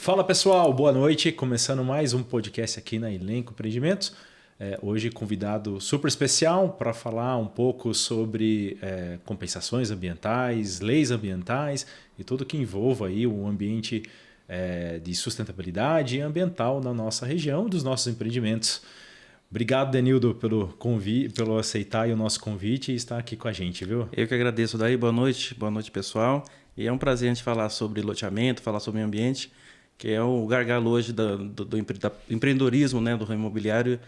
Fala pessoal, boa noite. Começando mais um podcast aqui na Elenco Empreendimentos. Hoje convidado super especial para falar um pouco sobre compensações ambientais, leis ambientais e tudo que envolva aí o ambiente de sustentabilidade ambiental na nossa região, dos nossos empreendimentos. Obrigado, Denildo, pelo aceitar o nosso convite e estar aqui com a gente, viu? Eu que agradeço, Daí. Boa noite pessoal. E é um prazer a gente falar sobre loteamento, falar sobre meio ambiente, que é o gargalo hoje do empreendedorismo, né, do ramo imobiliário,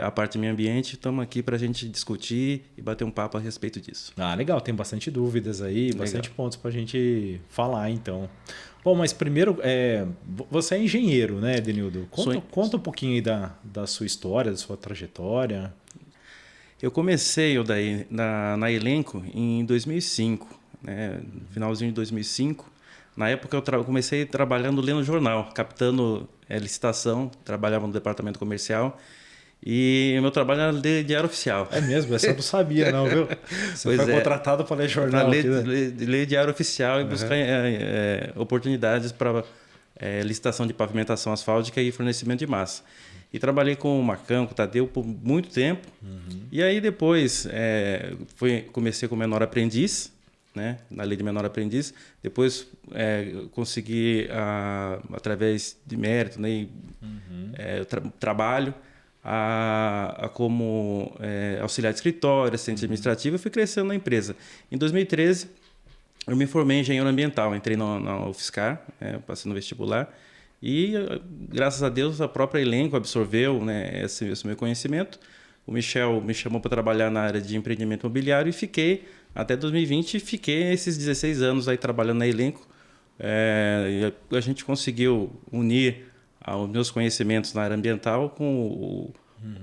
a parte do meio ambiente. Estamos aqui para a gente discutir e bater um papo a respeito disso. Ah, legal, tem bastante dúvidas aí, bastante pontos para a gente falar, então. Bom, mas primeiro, você é engenheiro, né, Denildo? Conta um pouquinho aí da sua história, da sua trajetória. Eu comecei, Daí, na Elenco em 2005, né, no finalzinho de 2005. Na época eu comecei trabalhando lendo jornal, captando licitação, trabalhava no departamento comercial e meu trabalho era ler diário oficial. É mesmo, essa eu não sabia não, viu? Você foi contratado para ler jornal. Ler diário oficial e buscar oportunidades para licitação de pavimentação asfáltica e fornecimento de massa. E trabalhei com o Marcão, com o Tadeu por muito tempo. E aí depois comecei com menor aprendiz, né, na lei de menor aprendiz. Depois consegui, através de mérito, né, trabalho como auxiliar de escritório, assistente administrativo, e fui crescendo na empresa. Em 2013, eu me formei em engenheiro ambiental, entrei na UFSCar, passei no vestibular, e graças a Deus a própria Elenco absorveu, né, esse meu conhecimento. O Michel me chamou para trabalhar na área de empreendimento imobiliário e fiquei até 2020, fiquei esses 16 anos aí trabalhando na Elenco. E a gente conseguiu unir os meus conhecimentos na área ambiental com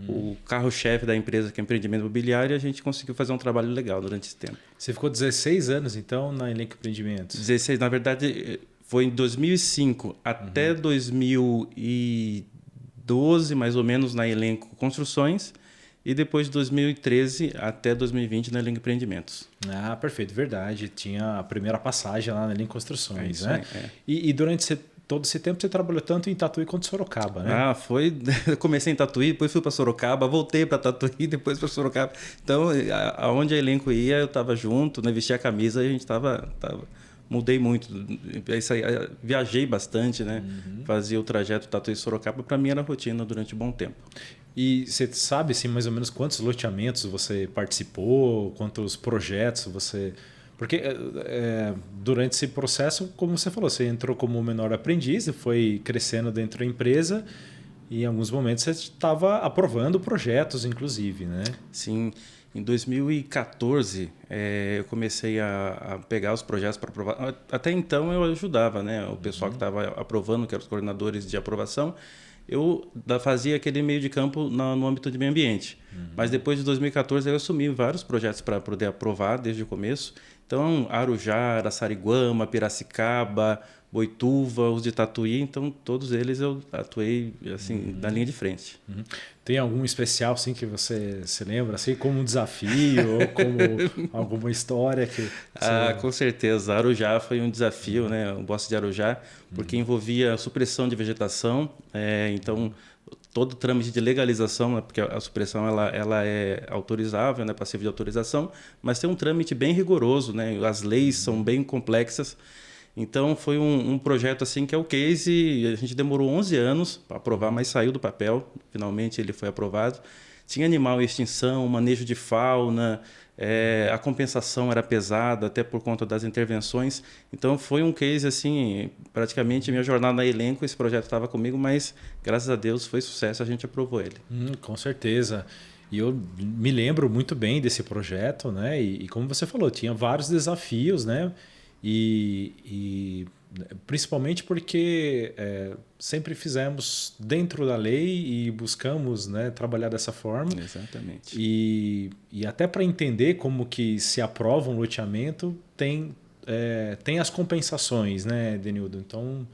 o carro-chefe da empresa, que é empreendimento imobiliário, e a gente conseguiu fazer um trabalho legal durante esse tempo. Você ficou 16 anos, então, na Elenco Empreendimentos? 16, na verdade, foi em 2005 até 2012, mais ou menos, na Elenco Construções, e depois de 2013 até 2020 na Elenco Empreendimentos. Ah, perfeito, verdade. Tinha a primeira passagem lá na Elenco Construções, né? Aí, E durante todo esse tempo você trabalhou tanto em Tatuí quanto em Sorocaba, né? Comecei em Tatuí, depois fui para Sorocaba, voltei para Tatuí, depois para Sorocaba. Então, aonde a Elenco ia, eu estava junto, né? Vestia a camisa e a gente estava mudei muito. Viajei bastante, né? Fazia o trajeto Tatuí-Sorocaba, para mim era rotina durante um bom tempo. E você sabe assim, mais ou menos quantos loteamentos você participou, quantos projetos você... Porque durante esse processo, como você falou, você entrou como menor aprendiz e foi crescendo dentro da empresa e em alguns momentos você estava aprovando projetos, inclusive, né? Sim. Em 2014, eu comecei a pegar os projetos para aprovar. Até então eu ajudava, né, o pessoal que estava aprovando, que eram os coordenadores de aprovação. Eu fazia aquele meio de campo no âmbito de meio ambiente. Mas depois de 2014 eu assumi vários projetos para poder aprovar desde o começo. Então, Arujá, Araçariguama, Piracicaba, Boituva, os de Tatuí, então todos eles eu atuei assim na linha de frente. Tem algum especial assim que você se lembra, assim, como um desafio ou como alguma história que... Com certeza. Arujá foi um desafio, né? O Bosque de Arujá, porque envolvia supressão de vegetação, então todo o trâmite de legalização, né? Porque a supressão ela é autorizável, né? Passiva de autorização, mas tem um trâmite bem rigoroso, né? As leis são bem complexas. Então foi um projeto assim que é o case, e a gente demorou 11 anos para aprovar, mas saiu do papel, finalmente ele foi aprovado. Tinha animal em extinção, manejo de fauna, a compensação era pesada até por conta das intervenções. Então foi um case assim, praticamente minha jornada na Elenco, esse projeto estava comigo, mas graças a Deus foi sucesso, a gente aprovou ele. Com certeza. E eu me lembro muito bem desse projeto, né? E como você falou, tinha vários desafios, né? E principalmente porque sempre fizemos dentro da lei e buscamos, né, trabalhar dessa forma. Exatamente. E até para entender como que se aprova um loteamento, tem as compensações, né, Denildo? Então,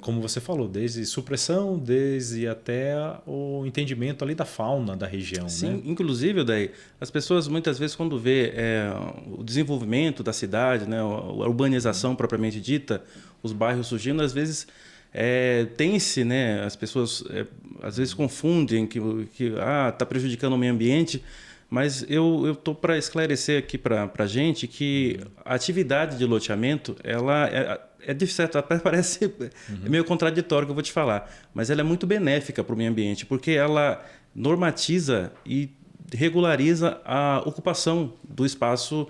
como você falou, desde supressão, desde até o entendimento ali da fauna da região. Sim, né? Inclusive, daí as pessoas muitas vezes quando vê o desenvolvimento da cidade, né, a urbanização propriamente dita, os bairros surgindo, às vezes tem-se, né, as pessoas às vezes confundem que está prejudicando o meio ambiente, mas eu estou para esclarecer aqui para a gente que a atividade de loteamento, ela de certo, até parece meio contraditório o que eu vou te falar, mas ela é muito benéfica para o meio ambiente, porque ela normatiza e regulariza a ocupação do espaço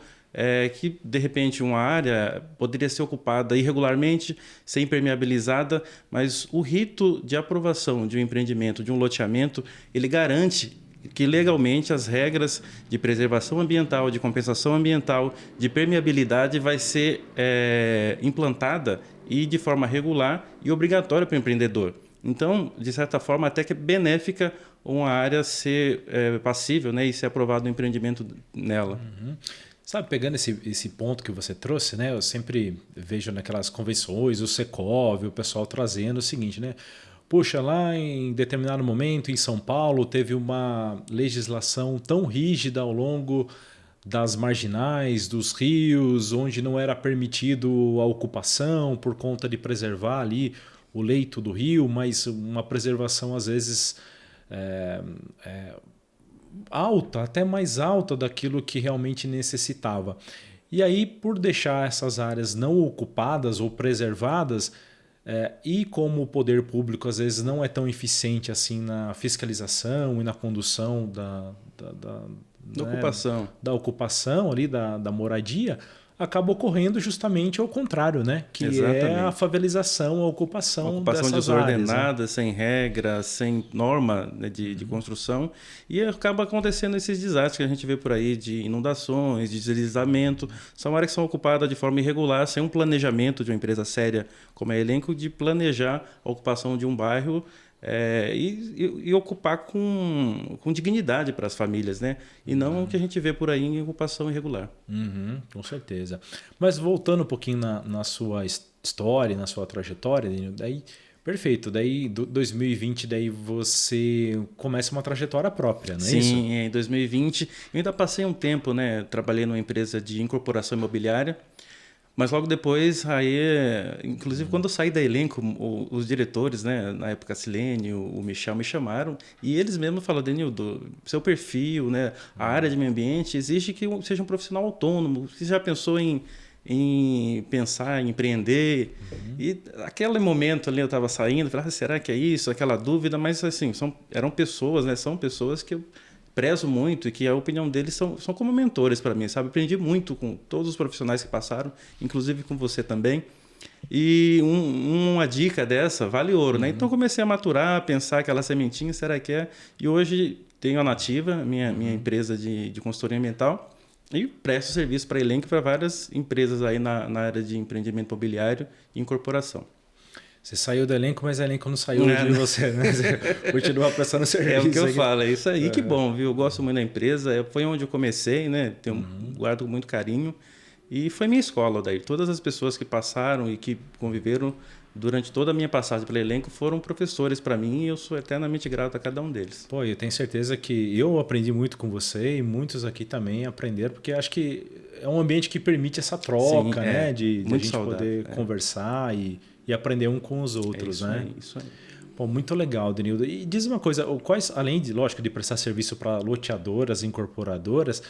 que, de repente, uma área poderia ser ocupada irregularmente, ser impermeabilizada, mas o rito de aprovação de um empreendimento, de um loteamento, ele garante que legalmente as regras de preservação ambiental, de compensação ambiental, de permeabilidade vai ser implantada e de forma regular e obrigatória para o empreendedor. Então, de certa forma, até que é benéfica uma área ser passível, né, e ser aprovado um empreendimento nela. Uhum. Sabe, pegando esse ponto que você trouxe, né, eu sempre vejo naquelas convenções, o Secov, o pessoal trazendo o seguinte, né? Puxa, lá em determinado momento em São Paulo teve uma legislação tão rígida ao longo das marginais, dos rios, onde não era permitido a ocupação por conta de preservar ali o leito do rio, mas uma preservação às vezes alta, até mais alta daquilo que realmente necessitava. E aí, por deixar essas áreas não ocupadas ou preservadas, e como o poder público às vezes não é tão eficiente assim na fiscalização e na condução da Ocupação. Da ocupação ali, da moradia, acaba ocorrendo justamente ao contrário, né? Que Exatamente. É a favelização, a ocupação dessas desordenada, áreas, né? sem regra, sem norma, né, de construção, e acaba acontecendo esses desastres que a gente vê por aí de inundações, de deslizamento. São áreas que são ocupadas de forma irregular, sem um planejamento de uma empresa séria como a Elenco de planejar a ocupação de um bairro e ocupar com dignidade para as famílias, né? E não o que a gente vê por aí em ocupação irregular. Uhum, com certeza. Mas voltando um pouquinho na sua história, na sua trajetória, Daniel, daí, perfeito. Daí, 2020, daí você começa uma trajetória própria, não é isso? Sim, em 2020. Eu ainda passei um tempo, né? Trabalhei numa empresa de incorporação imobiliária. Mas logo depois, aí, inclusive quando eu saí da Elenco, os diretores, né, na época a Silene, o Michel me chamaram e eles mesmos falaram, Denildo, seu perfil, né, a área de meio ambiente exige que seja um profissional autônomo. Você já pensou em pensar em empreender? E aquele momento ali eu estava saindo, falei, será que é isso? Aquela dúvida, mas assim, eram pessoas, né, são pessoas que eu prezo muito e que a opinião deles são como mentores para mim, sabe? Aprendi muito com todos os profissionais que passaram, inclusive com você também. E uma dica dessa vale ouro, né? Então comecei a maturar, a pensar aquela sementinha, será que é? E hoje tenho a Nativa, minha empresa de consultoria ambiental, e presto serviço para Elenco e para várias empresas aí na área de empreendimento imobiliário e incorporação. Você saiu do Elenco, mas o Elenco não saiu de você, né? Você continua prestando serviço. É o que eu falo, é isso aí, que bom, viu? Eu gosto muito da empresa, foi onde eu comecei, né? Guardo com muito carinho. E foi minha escola, daí. Todas as pessoas que passaram e que conviveram durante toda a minha passagem pelo Elenco foram professores para mim e eu sou eternamente grato a cada um deles. Pô, eu tenho certeza que eu aprendi muito com você e muitos aqui também aprenderam, porque acho que é um ambiente que permite essa troca, Sim, né? De a gente saudável, poder conversar e aprender um com os outros, né? Isso aí. Pô, muito legal, Denildo. E diz uma coisa, quais, além de, lógico, de prestar serviço para loteadoras, incorporadoras,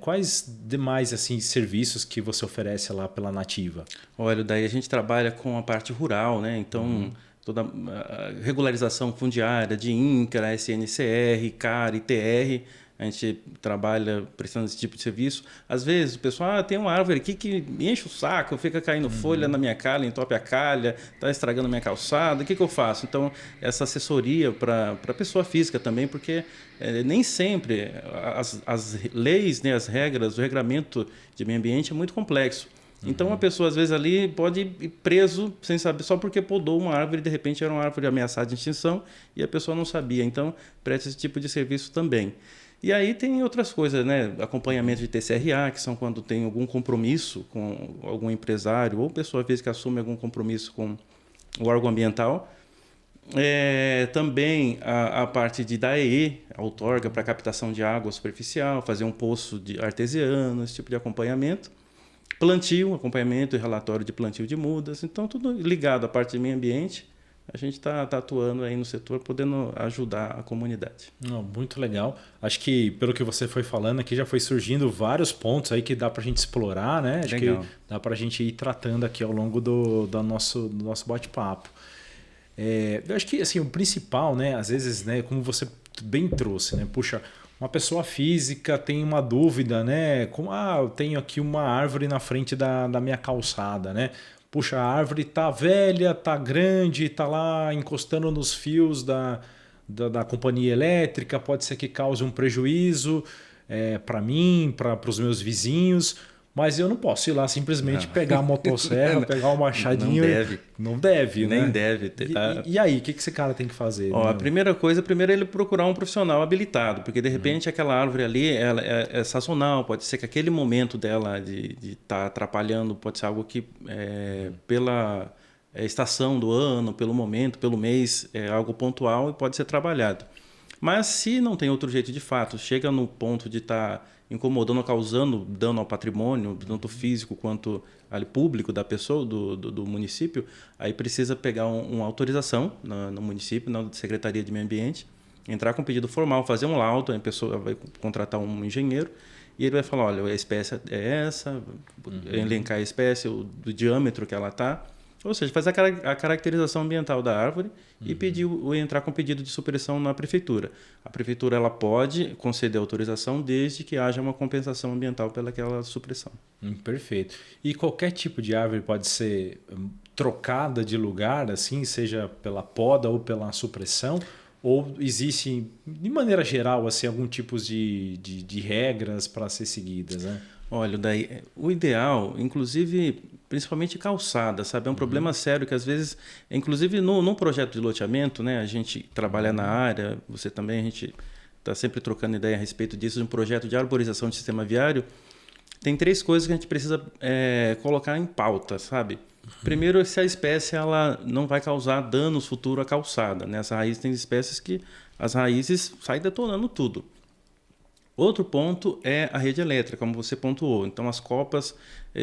quais demais assim serviços que você oferece lá pela Nativa? Olha, daí a gente trabalha com a parte rural, né? Então, toda a regularização fundiária de INCRA, SNCR, CAR, ITR, a gente trabalha prestando esse tipo de serviço. Às vezes o pessoal tem uma árvore aqui que enche o saco, fica caindo folha na minha calha, entope a calha, está estragando a minha calçada, o que eu faço? Então, essa assessoria para a pessoa física também, porque nem sempre as leis, né, as regras, o regramento de meio ambiente é muito complexo. Então, uma pessoa, às vezes, ali pode ir preso sem saber, só porque podou uma árvore e, de repente, era uma árvore ameaçada de extinção e a pessoa não sabia. Então, presta esse tipo de serviço também. E aí tem outras coisas, né? Acompanhamento de TCRA, que são quando tem algum compromisso com algum empresário ou pessoa física que assume algum compromisso com o órgão ambiental. Também a parte de DAE, a outorga para captação de água superficial, fazer um poço artesiano, esse tipo de acompanhamento. Plantio, acompanhamento e relatório de plantio de mudas. Então, tudo ligado à parte de meio ambiente, a gente está atuando aí no setor, podendo ajudar a comunidade. Não, muito legal. Acho que pelo que você foi falando aqui já foi surgindo vários pontos aí que dá para a gente explorar, né? Acho Legal. que dá para a gente ir tratando aqui ao longo do nosso bate-papo. Eu acho que assim, o principal, né? Às vezes, né? Como você bem trouxe, né? Puxa, uma pessoa física tem uma dúvida, né? Como, eu tenho aqui uma árvore na frente da minha calçada, né? Puxa, a árvore tá velha, tá grande, tá lá encostando nos fios da companhia elétrica, pode ser que cause um prejuízo para mim, para os meus vizinhos, mas eu não posso ir lá simplesmente pegar a motosserra, pegar o machadinho. Não deve. Não deve, Nem né? deve. E aí, o que esse cara tem que fazer? Ó, Né? a primeira coisa, primeiro ele procurar um profissional habilitado, porque de repente aquela árvore ali ela é sazonal, pode ser que aquele momento dela de estar atrapalhando, pode ser algo que pela estação do ano, pelo momento, pelo mês, é algo pontual e pode ser trabalhado. Mas se não tem outro jeito de fato, chega no ponto de estar incomodando ou causando dano ao patrimônio, tanto físico quanto ali, público da pessoa, do município, aí precisa pegar uma autorização no município, na Secretaria de Meio Ambiente, entrar com pedido formal, fazer um laudo, a pessoa vai contratar um engenheiro e ele vai falar, olha, a espécie é essa, elencar a espécie, do diâmetro que ela está. Ou seja, faz a caracterização ambiental da árvore e entrar com pedido de supressão na prefeitura. A prefeitura ela pode conceder autorização desde que haja uma compensação ambiental pelaquela supressão. Perfeito. E qualquer tipo de árvore pode ser trocada de lugar, assim, seja pela poda ou pela supressão? Ou existe, de maneira geral, assim, algum tipo de regras para ser seguidas, né? Olha, daí, o ideal, inclusive, principalmente calçada, sabe? É um problema sério que às vezes, inclusive num projeto de loteamento, né? A gente trabalha na área, você também, a gente está sempre trocando ideia a respeito disso, de um projeto de arborização de sistema viário. Tem 3 coisas que a gente precisa colocar em pauta, sabe? Primeiro, se a espécie ela não vai causar danos futuros à calçada, né? As raízes, tem espécies que as raízes saem detonando tudo. Outro ponto é a rede elétrica, como você pontuou. Então, as copas,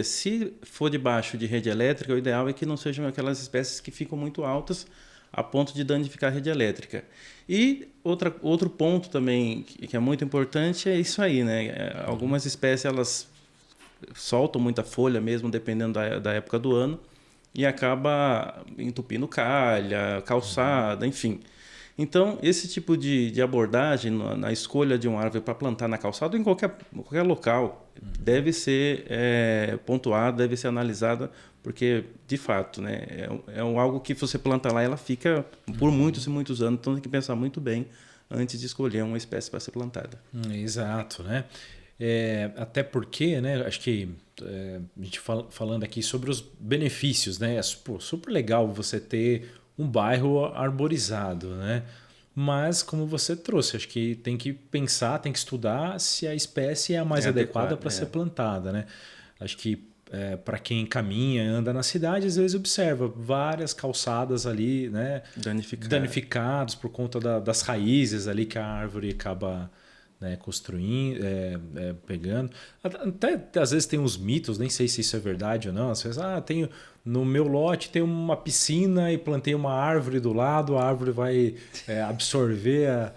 se for debaixo de rede elétrica, o ideal é que não sejam aquelas espécies que ficam muito altas a ponto de danificar a rede elétrica. E outro ponto também que é muito importante é isso aí, né? Algumas espécies elas soltam muita folha mesmo, dependendo da época do ano, e acaba entupindo calha, calçada, enfim. Então, esse tipo de abordagem na escolha de uma árvore para plantar na calçada ou em qualquer local deve ser pontuada, deve ser analisada, porque, de fato, né, algo que você planta lá ela fica por muitos e muitos anos, então tem que pensar muito bem antes de escolher uma espécie para ser plantada. Exato, né? Até porque, né, acho que a gente falando aqui sobre os benefícios, né? É super legal você ter um bairro arborizado, né? Mas, como você trouxe, acho que tem que pensar, tem que estudar se a espécie é a mais adequada para ser plantada, né? Acho que para quem caminha, anda na cidade, às vezes observa várias calçadas ali, né? Danificadas por conta das raízes ali que a árvore acaba, né, construindo, pegando. Até às vezes tem uns mitos, nem sei se isso é verdade ou não. Às vezes, no meu lote tem uma piscina e plantei uma árvore do lado, a árvore vai absorver.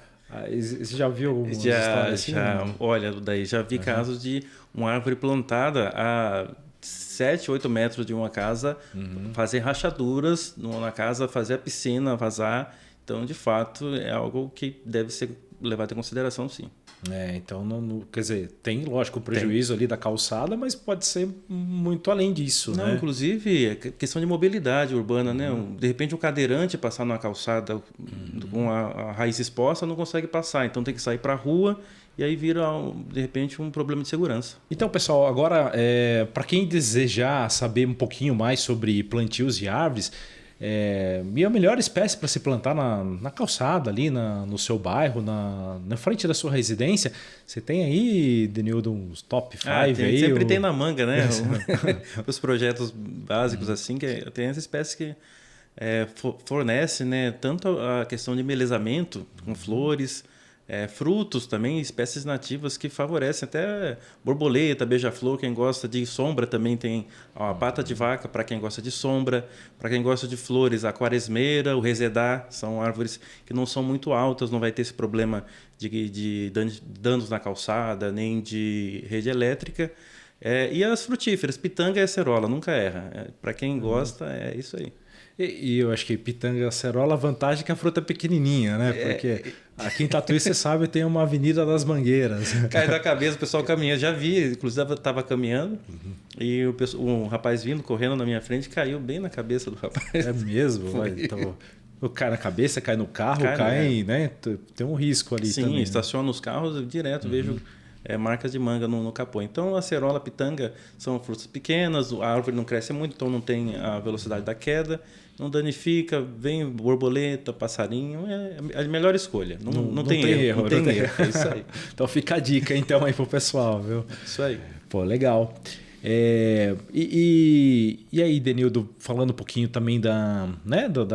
Você já viu algumas histórias assim? Olha, daí já vi casos de uma árvore plantada a 7, 8 metros de uma casa, fazer rachaduras na casa, fazer a piscina vazar. Então, de fato, é algo que deve ser levado em consideração, sim. Então, quer dizer, tem, lógico, o prejuízo ali da calçada, mas pode ser muito além disso, não, né? Inclusive, questão de mobilidade urbana, né? De repente, um cadeirante passar numa calçada com a raiz exposta não consegue passar, então tem que sair para a rua e aí vira, de repente, um problema de segurança. Então, pessoal, agora, para quem desejar saber um pouquinho mais sobre plantios de árvores, e a melhor espécie para se plantar na calçada ali, no seu bairro, na frente da sua residência, você tem aí, Denildo, uns top 5 aí? Sempre tem na manga, né? Os projetos básicos assim, que tem essa espécie que fornece, né, tanto a questão de embelezamento com flores, frutos também, espécies nativas que favorecem até borboleta, beija-flor, quem gosta de sombra também tem a pata de vaca para quem gosta de sombra, para quem gosta de flores, a quaresmeira, o resedá, são árvores que não são muito altas, não vai ter esse problema de danos na calçada, nem de rede elétrica. E as frutíferas, pitanga e acerola, nunca erra. Para quem gosta, é isso aí. E eu acho que pitanga e acerola, a vantagem é que a fruta é pequenininha, né? Porque aqui em Tatuí, você sabe, tem uma Avenida das Mangueiras. Cai da cabeça, o pessoal caminha. Já vi, inclusive estava caminhando e um rapaz vindo, correndo na minha frente, caiu bem na cabeça do rapaz. É mesmo? Então, o cara na cabeça, cai no carro, cai, né? Tem um risco ali também. Sim, estaciona os carros, direto vejo marcas de manga no capô. Então, a acerola, a pitanga são frutas pequenas, a árvore não cresce muito, então não tem a velocidade da queda, não danifica, vem borboleta, passarinho, é a melhor escolha. Não tem erro. É isso aí. Então fica a dica então aí pro pessoal, viu? Isso aí. Pô, legal. E aí, Denildo, falando um pouquinho também da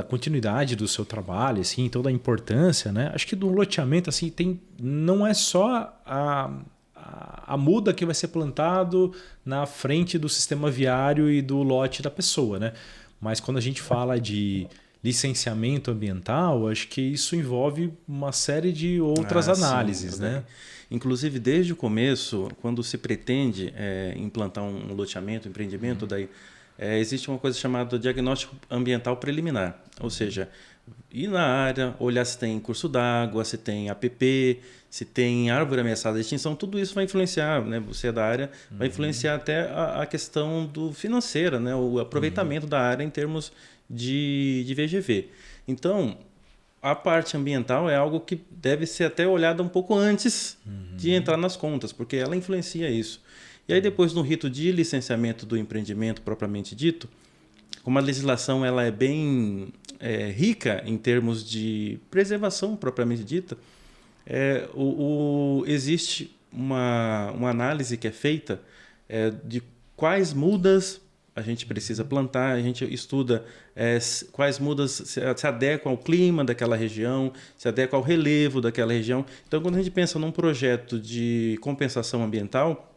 continuidade do seu trabalho, assim, toda a importância, né? Acho que do loteamento, assim, não é só a muda que vai ser plantado na frente do sistema viário e do lote da pessoa, né? Mas quando a gente fala de licenciamento ambiental, acho que isso envolve uma série de outras análises, sim, né? Inclusive, desde o começo, quando se pretende implantar um loteamento, um empreendimento, daí existe uma coisa chamada diagnóstico ambiental preliminar, ou seja, ir na área, olhar se tem curso d'água, se tem APP, se tem árvore ameaçada de extinção, tudo isso vai influenciar, né? Você é da área, vai influenciar até a questão do financeira, né? O aproveitamento da área em termos de VGV. Então, a parte ambiental é algo que deve ser até olhada um pouco antes de entrar nas contas, porque ela influencia isso. E aí depois, no rito de licenciamento do empreendimento propriamente dito, como a legislação ela é bem rica em termos de preservação propriamente dita, existe uma análise que é feita de quais mudas a gente precisa plantar, a gente estuda quais mudas se adequam ao clima daquela região, se adequam ao relevo daquela região. Então, quando a gente pensa num projeto de compensação ambiental,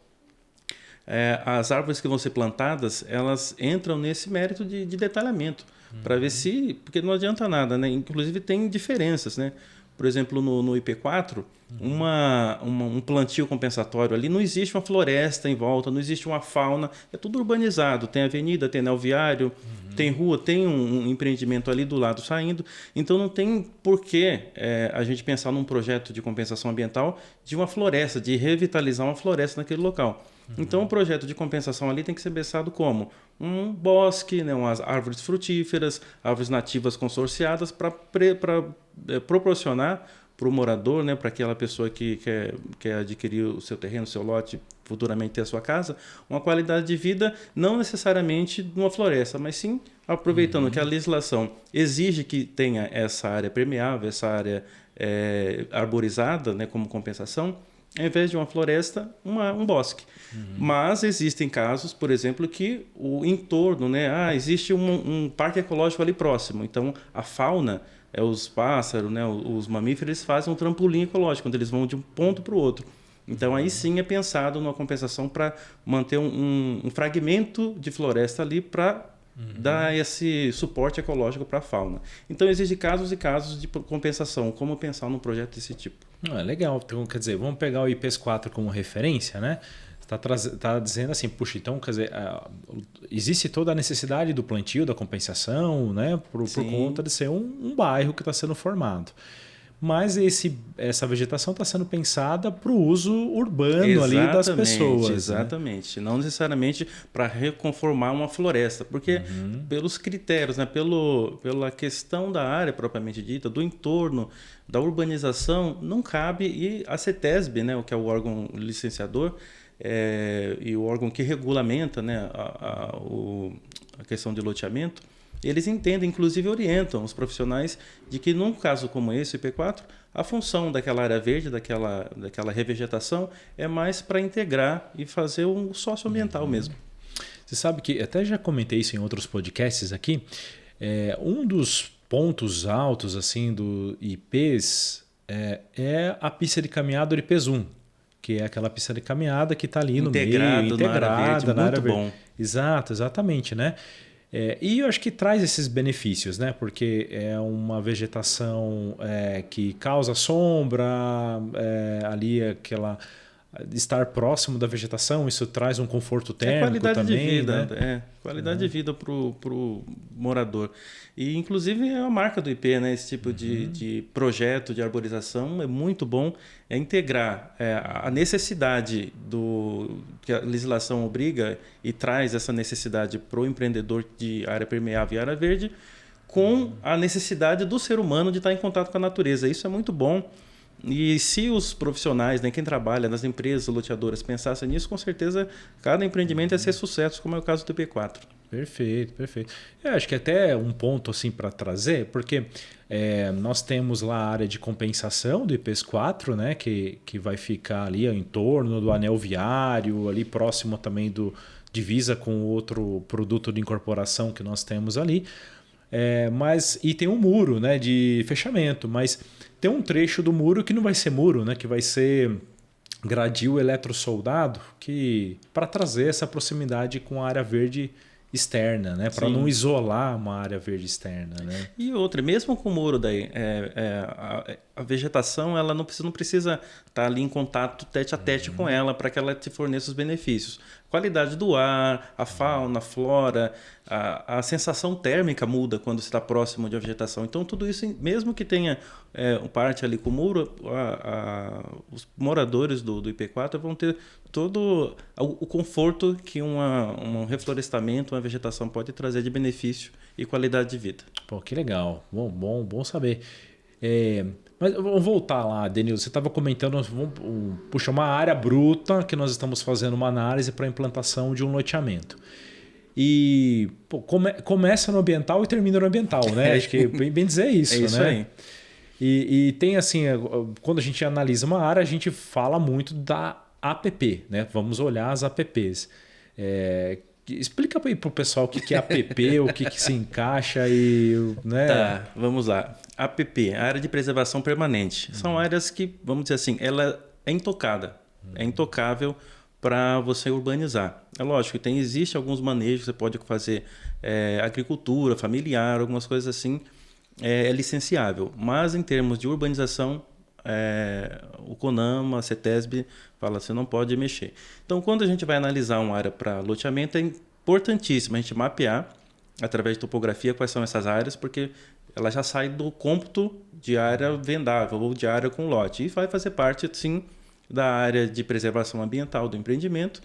as árvores que vão ser plantadas, elas entram nesse mérito de detalhamento, para ver se... Porque não adianta nada, né? Inclusive tem diferenças, né? Por exemplo, no IP4, um plantio compensatório ali, não existe uma floresta em volta, não existe uma fauna, é tudo urbanizado, tem avenida, tem anel viário, tem rua, tem um empreendimento ali do lado saindo, então não tem porquê a gente pensar num projeto de compensação ambiental de uma floresta, de revitalizar uma floresta naquele local. Então o projeto de compensação ali tem que ser pensado como um bosque, né, umas árvores frutíferas, árvores nativas consorciadas para proporcionar para o morador, né, para aquela pessoa que quer adquirir o seu terreno, o seu lote, futuramente ter a sua casa, uma qualidade de vida não necessariamente numa floresta, mas sim aproveitando que a legislação exige que tenha essa área permeável, essa área arborizada, né, como compensação, ao invés de uma floresta, um bosque. Mas existem casos, por exemplo, que o entorno, né, existe um parque ecológico ali próximo, então a fauna, os pássaros, né, os mamíferos, eles fazem um trampolim ecológico, quando eles vão de um ponto para o outro. Então aí sim é pensado numa compensação para manter um fragmento de floresta ali para dar esse suporte ecológico para a fauna. Então existem casos e casos de compensação. Como pensar num projeto desse tipo? Legal. Então, quer dizer, vamos pegar o IPs4 como referência, né? Está dizendo assim, puxa, então, quer dizer, existe toda a necessidade do plantio, da compensação, né? Por conta de ser um bairro que está sendo formado. Mas essa vegetação está sendo pensada para o uso urbano ali das pessoas. Exatamente. Né? Não necessariamente para reconformar uma floresta, porque pelos critérios, né? Pela questão da área propriamente dita, do entorno, da urbanização, não cabe. E a CETESB, né? O que é o órgão licenciador, e o órgão que regulamenta, né? a questão de loteamento, eles entendem, inclusive orientam os profissionais de que num caso como esse, o IP4, a função daquela área verde, daquela revegetação, é mais para integrar e fazer um socioambiental mesmo. Você sabe que, até já comentei isso em outros podcasts aqui, um dos pontos altos assim do IPs é a pista de caminhada do IP1, que é aquela pista de caminhada que está ali no meio, integrada na área verde. Muito bom. Exato, exatamente, né? E eu acho que traz esses benefícios, né? Porque é uma vegetação que causa sombra, ali aquela... estar próximo da vegetação, isso traz um conforto térmico qualidade também, de vida, né? Qualidade de vida para o morador. E, inclusive, é a marca do IP, né? Esse tipo de projeto de arborização é muito bom. É integrar a necessidade que a legislação obriga e traz essa necessidade para o empreendedor de área permeável e área verde com a necessidade do ser humano de estar em contato com a natureza. Isso é muito bom. E se os profissionais, né, quem trabalha nas empresas loteadoras pensassem nisso, com certeza cada empreendimento ia ser sucesso, como é o caso do IP4. Perfeito, perfeito. Eu acho que até um ponto assim para trazer, porque nós temos lá a área de compensação do IP4, né, que vai ficar ali em torno do anel viário, ali próximo também do divisa com outro produto de incorporação que nós temos ali. E tem um muro, né, de fechamento, mas tem um trecho do muro que não vai ser muro, né, que vai ser gradil eletrosoldado, que para trazer essa proximidade com a área verde externa, né, para não isolar uma área verde externa, né? E outra, mesmo com o muro daí, a vegetação ela não precisa estar ali em contato tete a tete com ela para que ela te forneça os benefícios. Qualidade do ar, a fauna, a flora, a sensação térmica muda quando você está próximo de uma vegetação. Então, tudo isso, mesmo que tenha parte ali com o muro, os moradores do IP4 vão ter todo o conforto que um reflorestamento, uma vegetação pode trazer de benefício e qualidade de vida. Pô, que legal. Bom saber. Mas vamos voltar lá, Denilson. Você estava comentando, puxa, uma área bruta que nós estamos fazendo uma análise para a implantação de um loteamento. E começa no ambiental e termina no ambiental, né? Acho que é bem dizer isso, né? Isso aí. E tem assim, quando a gente analisa uma área, a gente fala muito da APP, né? Vamos olhar as APPs. Explica aí para o pessoal o que é APP, o que se encaixa e... né? Tá, vamos lá. APP, área de preservação permanente. São áreas que, vamos dizer assim, ela é intocada. É intocável para você urbanizar. É lógico que existe alguns manejos, você pode fazer agricultura familiar, algumas coisas assim, é licenciável. Mas em termos de urbanização, o CONAMA, a CETESB fala que você não pode mexer. Então, quando a gente vai analisar uma área para loteamento, é importantíssimo a gente mapear, através de topografia, quais são essas áreas, porque ela já sai do cômputo de área vendável ou de área com lote. E vai fazer parte, sim, da área de preservação ambiental do empreendimento.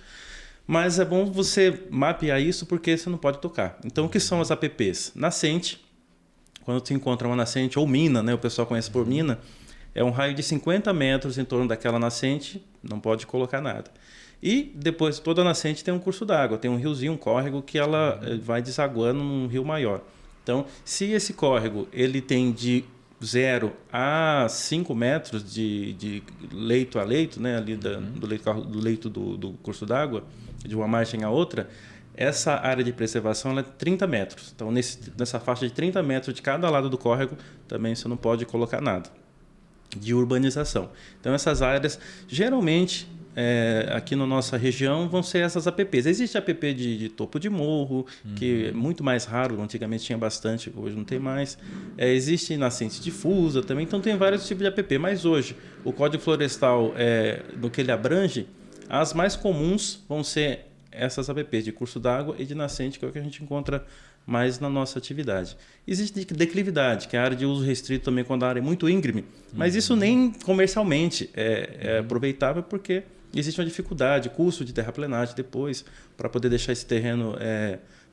Mas é bom você mapear isso porque você não pode tocar. Então, o que são as APPs? Nascente, quando você encontra uma nascente, ou mina, né? O pessoal conhece por mina, é um raio de 50 metros em torno daquela nascente, não pode colocar nada. E depois toda nascente tem um curso d'água, tem um riozinho, um córrego que ela vai desaguando num rio maior. Então, se esse córrego ele tem de 0 a 5 metros de leito a leito, né, ali do leito do curso d'água, de uma margem a outra, essa área de preservação ela é 30 metros. Então, nessa faixa de 30 metros de cada lado do córrego, também você não pode colocar nada de urbanização. Então, essas áreas, geralmente, aqui na nossa região, vão ser essas APPs. Existe APP de topo de morro, que é muito mais raro, antigamente tinha bastante, hoje não tem mais. Existe nascente difusa também, então tem vários tipos de APP. Mas hoje, o Código Florestal, no que ele abrange, as mais comuns vão ser essas APPs de curso d'água e de nascente, que é o que a gente encontra mais na nossa atividade. Existe declividade, que é a área de uso restrito também, quando a área é muito íngreme, mas isso nem comercialmente é aproveitável porque existe uma dificuldade, custo de terraplenagem depois, para poder deixar esse terreno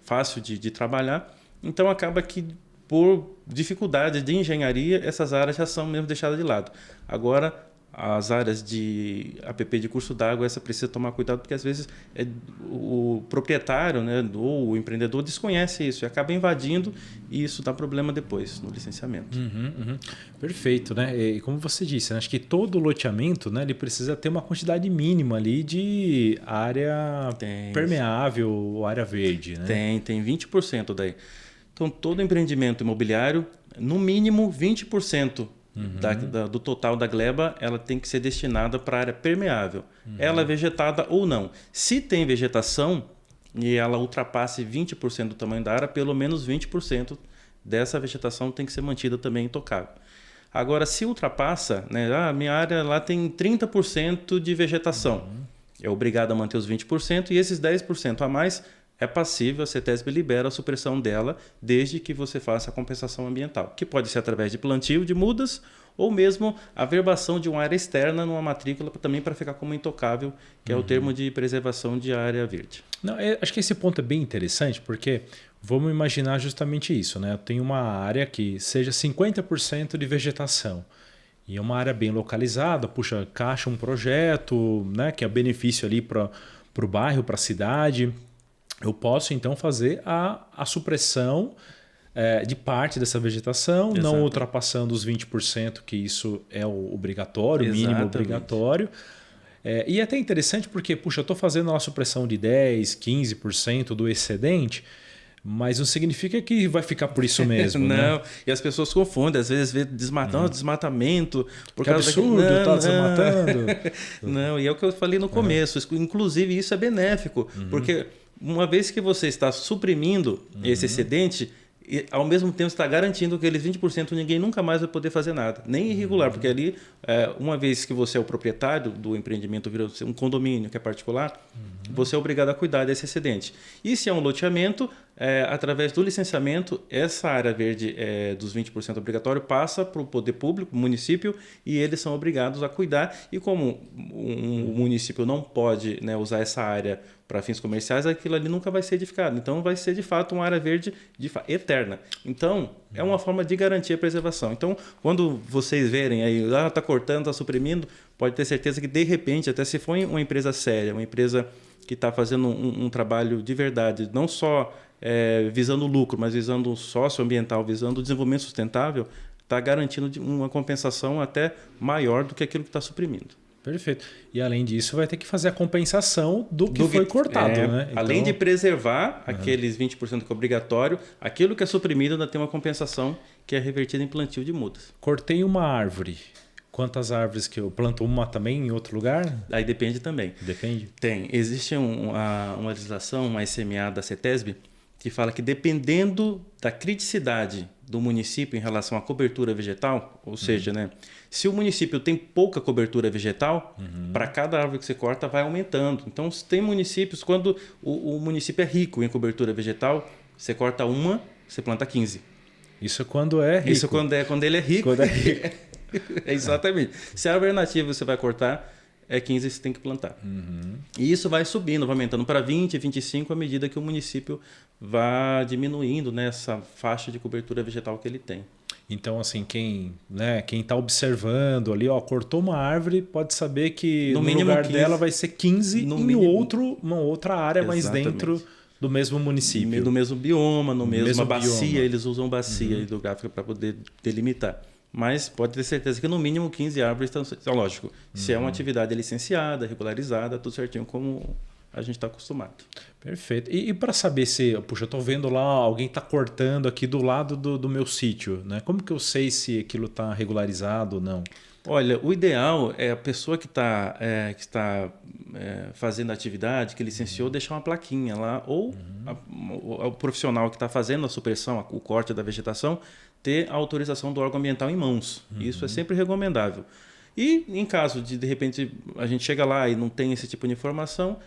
fácil de trabalhar. Então, acaba que, por dificuldades de engenharia, essas áreas já são mesmo deixadas de lado. Agora, as áreas de APP de curso d'água, essa precisa tomar cuidado, porque às vezes o proprietário, né, ou o empreendedor desconhece isso e acaba invadindo, e isso dá problema depois no licenciamento. Perfeito, né? E como você disse, né? Acho que todo loteamento, né, ele precisa ter uma quantidade mínima ali de área permeável ou área verde, né? Tem 20% daí. Então, todo empreendimento imobiliário, no mínimo 20% do total da gleba, ela tem que ser destinada para a área permeável. Ela é vegetada ou não. Se tem vegetação e ela ultrapasse 20% do tamanho da área, pelo menos 20% dessa vegetação tem que ser mantida também intocável. Agora, se ultrapassa, né, minha área lá tem 30% de vegetação, é obrigado a manter os 20% e esses 10% a mais é passível, a CETESB libera a supressão dela desde que você faça a compensação ambiental, que pode ser através de plantio de mudas ou mesmo a verbação de uma área externa numa matrícula também para ficar como intocável, que é o termo de preservação de área verde. Não, acho que esse ponto é bem interessante porque vamos imaginar justamente isso, né? Eu tenho uma área que seja 50% de vegetação e é uma área bem localizada, puxa, caixa um projeto, né, que é benefício ali para o bairro, para a cidade. Eu posso então fazer a supressão de parte dessa vegetação, Exato. Não ultrapassando os 20%, que isso é o obrigatório, o mínimo obrigatório. E é até interessante porque, puxa, eu estou fazendo uma supressão de 10%, 15% do excedente, mas não significa que vai ficar por isso mesmo. Não, né? E as pessoas confundem, às vezes vê desmatamento. Por causa absurdo, está desmatando. Não, e é o que eu falei no começo, inclusive isso é benéfico, porque uma vez que você está suprimindo esse excedente, e ao mesmo tempo está garantindo que aqueles 20% ninguém nunca mais vai poder fazer nada, nem irregular, porque ali, uma vez que você é o proprietário do empreendimento, vira um condomínio que é particular, você é obrigado a cuidar desse excedente. E se é um loteamento, através do licenciamento, essa área verde dos 20% obrigatório passa para o poder público, o município, e eles são obrigados a cuidar. E como o município não pode, né, usar essa área para fins comerciais, aquilo ali nunca vai ser edificado. Então, vai ser de fato uma área verde eterna. Então, é uma forma de garantir a preservação. Então, quando vocês verem aí, está cortando, está suprimindo, pode ter certeza que, de repente, até se for uma empresa séria, uma empresa que está fazendo um trabalho de verdade, não só visando lucro, mas visando o socioambiental, visando o desenvolvimento sustentável, está garantindo uma compensação até maior do que aquilo que está suprimindo. Perfeito. E além disso, vai ter que fazer a compensação do que foi cortado. Né? Então... Além de preservar aqueles 20% que é obrigatório, aquilo que é suprimido ainda tem uma compensação que é revertida em plantio de mudas. Cortei uma árvore. Quantas árvores que eu planto? Uma também em outro lugar? Aí depende também. Depende? Tem. Existe uma legislação, uma SMA da CETESB, que fala que dependendo da criticidade do município em relação à cobertura vegetal, ou seja, né, se o município tem pouca cobertura vegetal, para cada árvore que você corta vai aumentando. Então, tem municípios, quando o município é rico em cobertura vegetal, você corta uma, você planta 15. Isso quando é rico. Isso quando ele é rico. Quando é rico. Exatamente. Se a árvore é nativa você vai cortar, 15 você tem que plantar. E isso vai subindo, vai aumentando para 20, 25 à medida que o município vai diminuindo nessa faixa de cobertura vegetal que ele tem. Então, assim, quem está observando ali, cortou uma árvore, pode saber que no lugar 15, dela vai ser 15 uma outra área, Exatamente. Mas dentro do mesmo município. Do mesmo bioma, no mesmo bacia, bioma. Eles usam bacia hidrográfica para poder delimitar. Mas pode ter certeza que no mínimo 15 árvores estão, lógico, se é uma atividade licenciada, regularizada, tudo certinho como a gente está acostumado. Perfeito. E para saber se, puxa, eu estou vendo lá, alguém está cortando aqui do lado do meu sítio, né? Como que eu sei se aquilo está regularizado ou não? Olha, o ideal é a pessoa que está fazendo a atividade, que licenciou, deixar uma plaquinha lá, ou o profissional que está fazendo a supressão, o corte da vegetação, ter a autorização do órgão ambiental em mãos. Isso é sempre recomendável. E em caso de repente, a gente chega lá e não tem esse tipo de informação,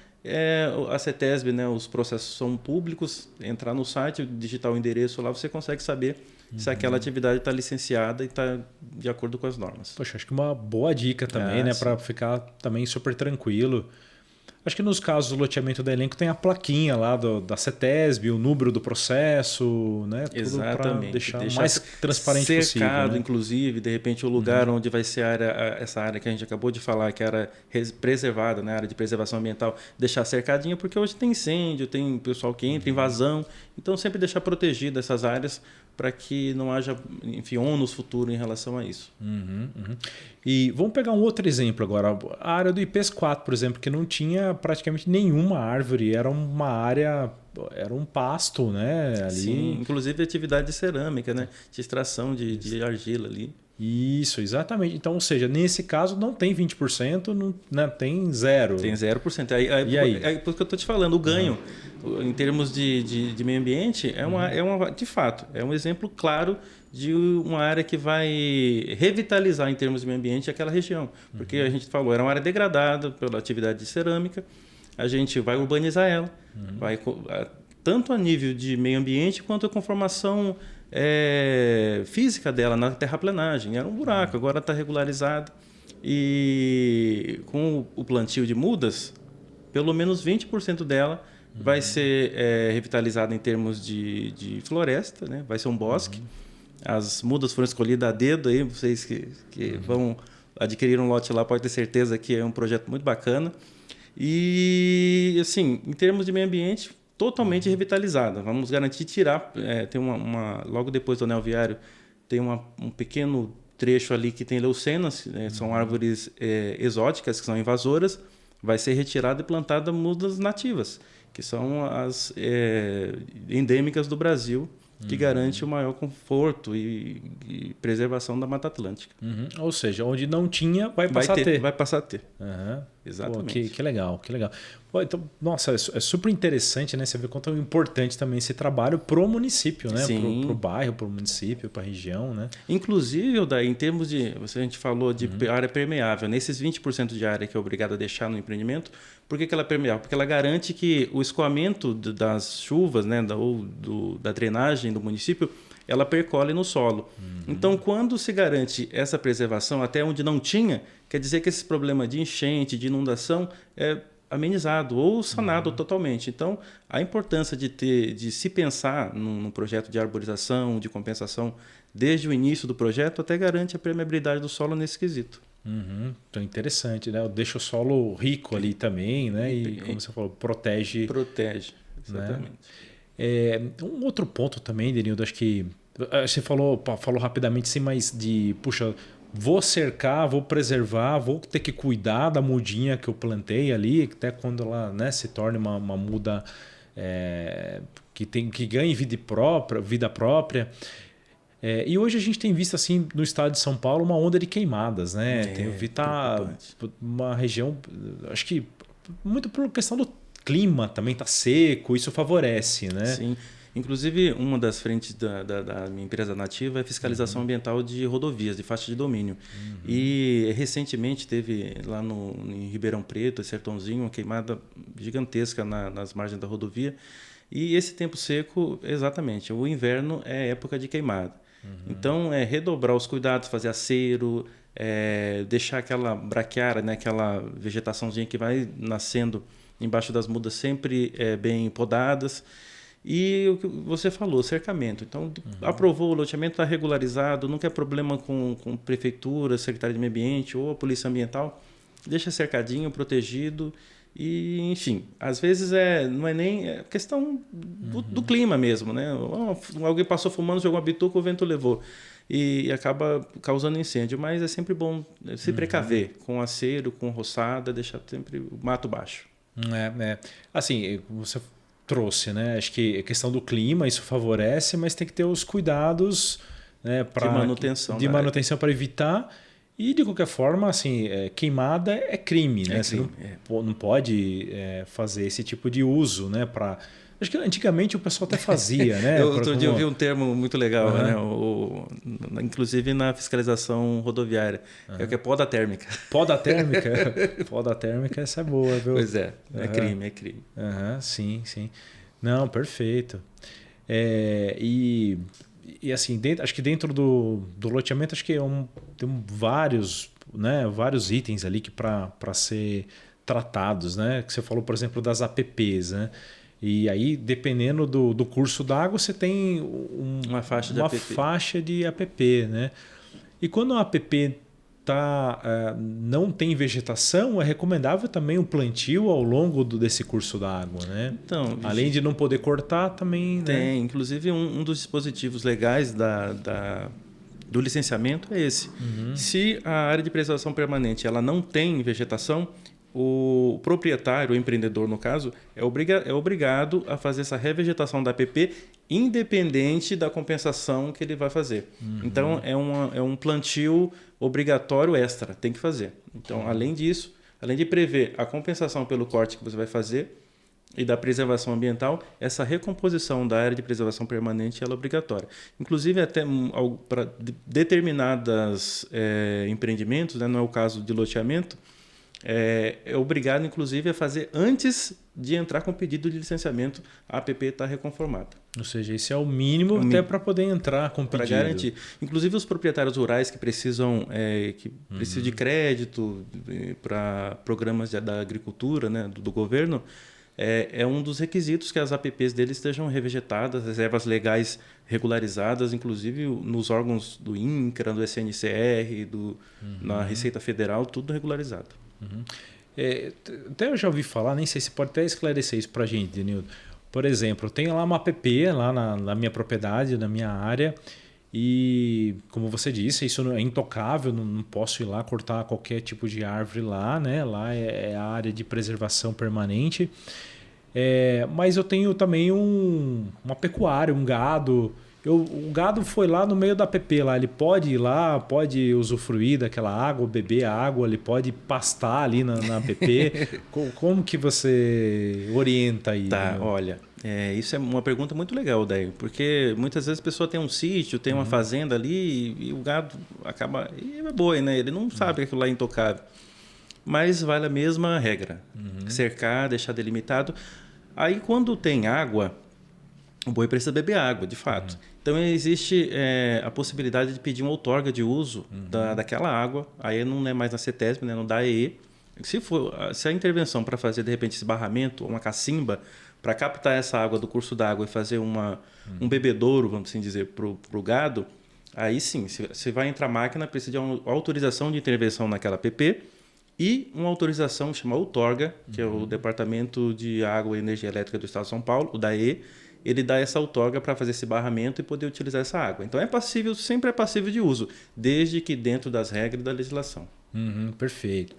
a CETESB, né, os processos são públicos, entrar no site, digitar o endereço lá, você consegue saber se aquela atividade está licenciada e está de acordo com as normas. Poxa, acho que uma boa dica também, né, para ficar também super tranquilo. Acho que nos casos do loteamento da Elenco tem a plaquinha lá da CETESB, o número do processo, né? Tudo para deixar mais transparente cercado, possível. Né? Inclusive, de repente, o lugar onde vai ser essa área que a gente acabou de falar, que era preservada, né? Área de preservação ambiental, deixar cercadinha, porque hoje tem incêndio, tem pessoal que entra, invasão. Então, sempre deixar protegido essas áreas para que não haja, enfim, ônus futuro em relação a isso. E vamos pegar um outro exemplo agora. A área do IPES 4, por exemplo, que não tinha praticamente nenhuma árvore, era uma área era um pasto, né? Ali. Sim, inclusive atividade de cerâmica, né? De extração de argila ali. Isso, exatamente. Então, ou seja, nesse caso não tem 20%, não, né? Tem zero. Tem 0%. E aí? É por isso que eu estou te falando, o ganho em termos de meio ambiente de fato, é um exemplo claro de uma área que vai revitalizar em termos de meio ambiente aquela região. Porque a gente falou, era uma área degradada pela atividade de cerâmica, a gente vai urbanizar ela, vai, tanto a nível de meio ambiente quanto a conformação física dela na terraplenagem. Era um buraco, agora está regularizado. E com o plantio de mudas, pelo menos 20% dela vai ser revitalizada em termos de floresta, né? Vai ser um bosque. As mudas foram escolhidas a dedo, aí, vocês que vão adquirir um lote lá, pode ter certeza que é um projeto muito bacana. E, assim, em termos de meio ambiente, totalmente revitalizada. Vamos garantir tirar. Tem logo depois do anel viário, tem um pequeno trecho ali que tem leucenas, são árvores exóticas, que são invasoras. Vai ser retirada e plantada mudas nativas, que são as endêmicas do Brasil, que garante o maior conforto e preservação da Mata Atlântica. Ou seja, onde não tinha, vai passar a ter. Vai passar a ter. Exatamente. Pô, que legal, que legal. Pô, então, nossa, é super interessante, né? Você vê quanto é importante também esse trabalho pro município, né? Pro bairro, pro município, pra região, né? Inclusive, Odair, em termos de... A gente falou de área permeável. Nesses 20% de área que é obrigado a deixar no empreendimento, por que ela é permeável? Porque ela garante que o escoamento das chuvas, né? Da drenagem do município, ela percole no solo. Então, quando se garante essa preservação até onde não tinha, quer dizer que esse problema de enchente, de inundação, é amenizado ou sanado totalmente. Então, a importância de se pensar num projeto de arborização, de compensação, desde o início do projeto, até garante a permeabilidade do solo nesse quesito. Então, interessante, né? Deixa o solo rico ali também, né? E, como você falou, protege. Protege, exatamente. Né? Um outro ponto também, Denildo, acho que você falou rapidamente, sim, mas puxa, vou cercar, vou preservar, vou ter que cuidar da mudinha que eu plantei ali, até quando ela, né, se torne uma muda que ganhe vida própria. E hoje a gente tem visto assim no estado de São Paulo uma onda de queimadas, né? Tem visto uma região, acho que muito por questão do clima também, tá seco, isso favorece, né? Sim. Inclusive, uma das frentes da minha empresa nativa é fiscalização ambiental de rodovias, de faixa de domínio. E recentemente teve lá em Ribeirão Preto, Sertãozinho, uma queimada gigantesca nas margens da rodovia. E esse tempo seco, exatamente, o inverno é época de queimada. Então, redobrar os cuidados, fazer acero, deixar aquela braquiária, né, aquela vegetaçãozinha que vai nascendo embaixo das mudas sempre bem podadas. E o que você falou, cercamento. Então, aprovou o loteamento, está regularizado, não quer problema com prefeitura, secretário de meio ambiente ou a polícia ambiental, deixa cercadinho, protegido. E, enfim, às vezes não é nem questão do clima mesmo, né? Alguém passou fumando, jogou uma bituca, o vento levou. E acaba causando incêndio. Mas é sempre bom se precaver com acero, com roçada, deixar sempre o mato baixo. Assim, você trouxe, né? Acho que a questão do clima, isso favorece, mas tem que ter os cuidados, né, de manutenção para evitar. E, de qualquer forma, assim, queimada é crime, né? Você não pode fazer esse tipo de uso, né? Acho que antigamente o pessoal até fazia, né? Outro dia eu vi um termo muito legal, né? Inclusive na fiscalização rodoviária, que é poda térmica. Poda térmica? Poda térmica, essa é boa, viu? Pois é crime. Sim. Não, perfeito. E assim, acho que dentro do loteamento, acho que tem vários itens ali que para ser tratados, né? Que você falou, por exemplo, das APPs, né? E aí, dependendo do curso d'água, você tem uma faixa de APP, né? E quando a APP não tem vegetação, é recomendável também o plantio ao longo desse curso d'água, né? Então, além de não poder cortar, também... Tem, né? Inclusive um dos dispositivos legais do licenciamento é esse. Se a área de preservação permanente ela não tem vegetação, o proprietário, o empreendedor no caso, é obrigado a fazer essa revegetação da APP independente da compensação que ele vai fazer. Então, é um plantio obrigatório extra, tem que fazer. Então, além disso, além de prever a compensação pelo corte que você vai fazer e da preservação ambiental, essa recomposição da área de preservação permanente ela é obrigatória. Inclusive, até para determinados empreendimentos, né, não é o caso de loteamento, é obrigado, inclusive, a fazer antes de entrar com pedido de licenciamento, a APP está reconformada. Ou seja, esse é o mínimo até para poder entrar com pedido. Para garantir. Inclusive, os proprietários rurais que precisam de crédito para programas da agricultura, né, do governo, é um dos requisitos que as APPs deles estejam revegetadas, reservas legais regularizadas, inclusive nos órgãos do INCRA, do SNCR, na Receita Federal, tudo regularizado. Até eu já ouvi falar, nem sei se pode até esclarecer isso para a gente, Denildo. Por exemplo, eu tenho lá uma APP lá na minha propriedade, na minha área, e como você disse, isso é intocável, não posso ir lá cortar qualquer tipo de árvore lá, né? Lá é a área de preservação permanente. Mas eu tenho também uma pecuária, um gado. O gado foi lá no meio da APP, lá, ele pode ir lá, pode usufruir daquela água, beber a água, ele pode pastar ali na APP. Como que você orienta aí? Tá, olha, isso é uma pergunta muito legal, Daí, porque muitas vezes a pessoa tem um sítio, tem uma fazenda ali e o gado acaba... E é boi, né? Ele não sabe que aquilo lá é intocável. Mas vale a mesma regra. Cercar, deixar delimitado. Aí quando tem água, o boi precisa beber água, de fato. Então, existe a possibilidade de pedir uma outorga de uso daquela água. Aí não é mais na CETESB, né? Não dá EE. Se a intervenção para fazer, de repente, esse barramento, uma cacimba, para captar essa água do curso d'água e fazer um bebedouro, vamos assim dizer, para o gado, aí sim, se vai entrar máquina, precisa de uma autorização de intervenção naquela PP e uma autorização que chama outorga, que é o Departamento de Água e Energia Elétrica do Estado de São Paulo, o DAE. Ele dá essa outorga para fazer esse barramento e poder utilizar essa água. Então, sempre é passível de uso, desde que dentro das regras da legislação. Perfeito.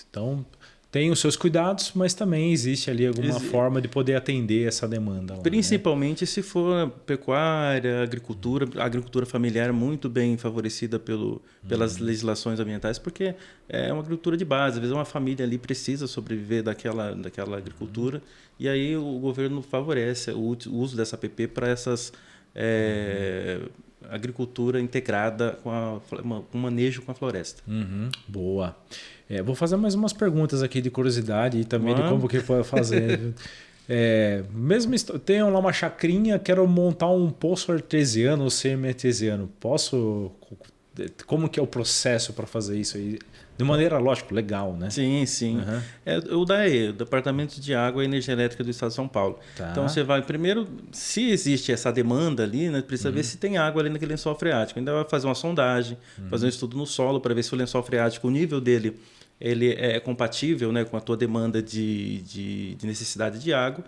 Então, tem os seus cuidados, mas também existe ali alguma forma de poder atender essa demanda. Lá, principalmente se for pecuária, agricultura familiar muito bem favorecida pelas legislações ambientais, porque é uma agricultura de base. Às vezes uma família ali precisa sobreviver daquela agricultura e aí o governo favorece o uso dessa APP para essas agricultura integrada com um manejo com a floresta. Boa. Vou fazer mais umas perguntas aqui de curiosidade e também de como que pode fazer. Tenho lá uma chacrinha, quero montar um poço artesiano ou semi-artesiano. Posso? Como que é o processo para fazer isso aí? De maneira, lógico, legal, né? Sim. O DAE, o Departamento de Água e Energia Elétrica do Estado de São Paulo. Tá. Então, você vai primeiro, se existe essa demanda ali, né, precisa ver se tem água ali naquele lençol freático. Ainda vai fazer uma sondagem, fazer um estudo no solo para ver se o lençol freático, o nível dele, ele é compatível, né, com a tua demanda de necessidade de água.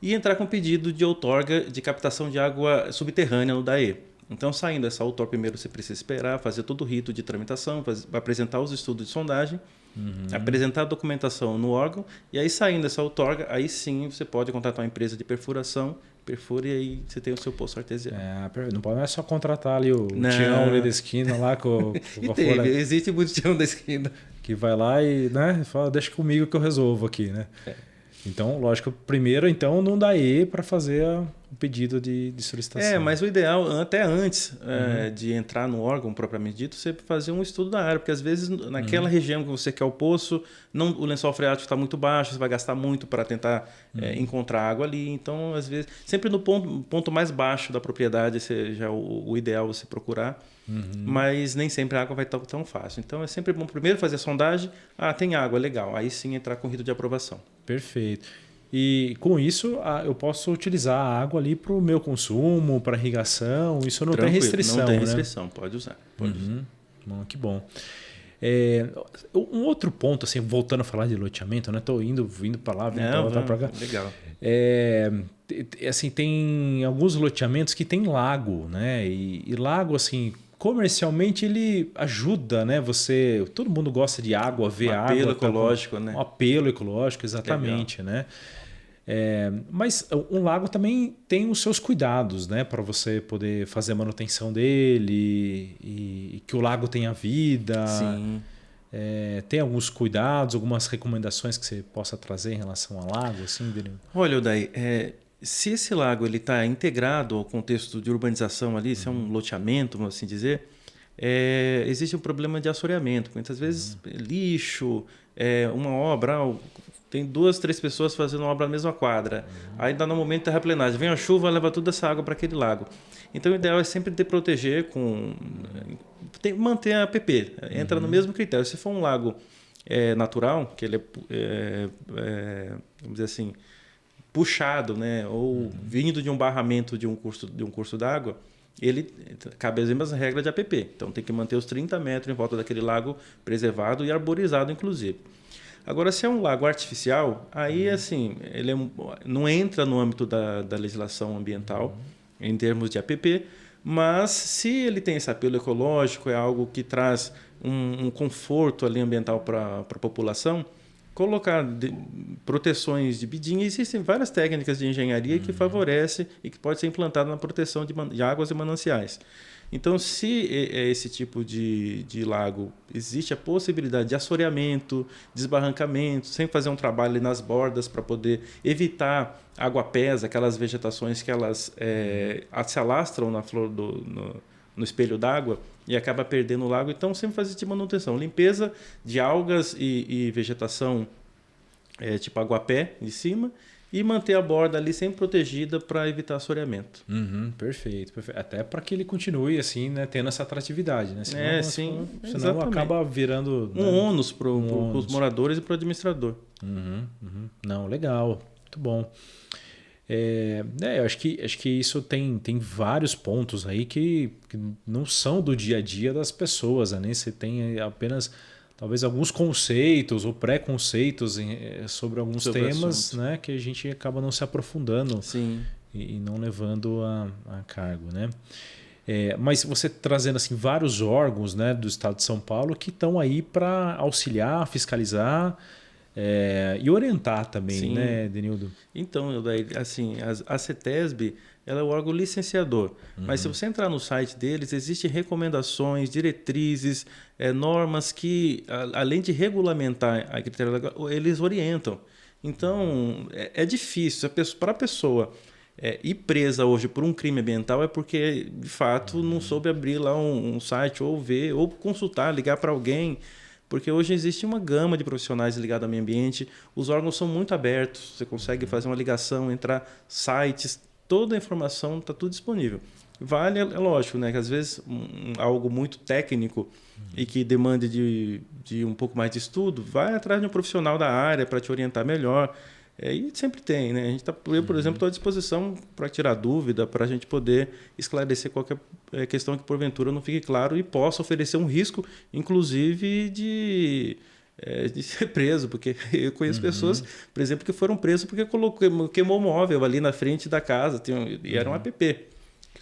E entrar com pedido de outorga de captação de água subterrânea no DAE. Então, saindo essa outorga, primeiro você precisa esperar, fazer todo o rito de tramitação, apresentar os estudos de sondagem, apresentar a documentação no órgão, e aí saindo essa outorga, aí sim você pode contratar uma empresa de perfuração, perfura e aí você tem o seu poço artesiano. Não é só contratar ali o tião ali da esquina lá com a existe muito tião da esquina. Que vai lá e fala, deixa comigo que eu resolvo aqui, né? Então, lógico, primeiro então não dá para fazer o pedido de solicitação. Mas o ideal, até antes de entrar no órgão propriamente dito, você fazer um estudo da área, porque às vezes naquela região que você quer o poço, o lençol freático está muito baixo, você vai gastar muito para tentar encontrar água ali. Então, às vezes, sempre no ponto mais baixo da propriedade, já o ideal você procurar. Mas nem sempre a água vai estar tão fácil. Então, é sempre bom primeiro fazer a sondagem. Tem água, legal. Aí sim entrar com o rito de aprovação. Perfeito. E com isso eu posso utilizar a água ali para o meu consumo, para irrigação. Isso não tem restrição, não tem né? restrição, pode usar. Bom, que bom. Um outro ponto, assim, voltando a falar de loteamento, né? Estou vindo para lá, vindo para cá. Legal. Assim, tem alguns loteamentos que tem lago, né? E lago, assim, comercialmente ele ajuda, né? Todo mundo gosta de água, ver água. Apelo ecológico, né? Um apelo ecológico, exatamente, né? Mas um lago também tem os seus cuidados, né? Para você poder fazer a manutenção dele e que o lago tenha vida. Sim. Tem alguns cuidados, algumas recomendações que você possa trazer em relação ao lago, assim, Danilo? Olha, Odaí, se esse lago está integrado ao contexto de urbanização ali, se é um loteamento, vamos assim dizer, existe um problema de assoreamento. Muitas vezes lixo, uma obra, tem 2, 3 pessoas fazendo uma obra na mesma quadra. Aí dá no momento de terraplenagem, vem a chuva, leva toda essa água para aquele lago. Então o ideal é sempre proteger manter a APP, entra no mesmo critério. Se for um lago natural, que ele vamos dizer assim, puxado, né, ou vindo de um barramento de um curso d'água, ele cabe as mesmas regras de APP. Então tem que manter os 30 metros em volta daquele lago preservado e arborizado, inclusive. Agora, se é um lago artificial, aí assim, ele não entra no âmbito da legislação ambiental em termos de APP, mas se ele tem esse apelo ecológico, é algo que traz um conforto ali ambiental para a população, colocar proteções de bidinha. Existem várias técnicas de engenharia que favorecem e que pode ser implantada na proteção de águas e mananciais. Então, se esse tipo de lago existe a possibilidade de assoreamento, desbarrancamento, sem fazer um trabalho ali nas bordas para poder evitar aguapés, aquelas vegetações que elas se alastram na flor no espelho d'água e acaba perdendo o lago. Então, sempre fazer de manutenção, limpeza de algas e vegetação tipo aguapé de cima, e manter a borda ali sempre protegida para evitar assoreamento. Perfeito. Até para que ele continue assim, né, tendo essa atratividade, né? Senão acaba virando um ônus para os moradores e para o administrador. Não, legal, muito bom. Eu acho que isso tem vários pontos aí que não são do dia a dia das pessoas, né? Você tem apenas talvez alguns conceitos ou preconceitos sobre alguns temas, né, que a gente acaba não se aprofundando. Sim. E não levando a cargo, né? Mas você trazendo assim vários órgãos, né, do Estado de São Paulo que estão aí para auxiliar, fiscalizar e orientar também. Sim. Né, Denildo? Então, assim, a CETESB ela é o órgão licenciador. Mas se você entrar no site deles, existem recomendações, diretrizes, normas que, além de regulamentar a critério legal, eles orientam. Então, é difícil. Para a pessoa ir presa hoje por um crime ambiental é porque, de fato, não soube abrir lá um site ou ver, ou consultar, ligar para alguém. Porque hoje existe uma gama de profissionais ligados ao meio ambiente, os órgãos são muito abertos, você consegue fazer uma ligação, entrar sites, toda a informação está tudo disponível. Vale, é lógico, né, que às vezes algo muito técnico e que demande de um pouco mais de estudo, vai atrás de um profissional da área para te orientar melhor. E sempre tem, né? A gente eu, por exemplo, estou à disposição para tirar dúvida, para a gente poder esclarecer qualquer questão que porventura não fique claro e possa oferecer um risco, inclusive de ser preso, porque eu conheço pessoas, por exemplo, que foram presas porque queimou móvel ali na frente da casa, e era um APP.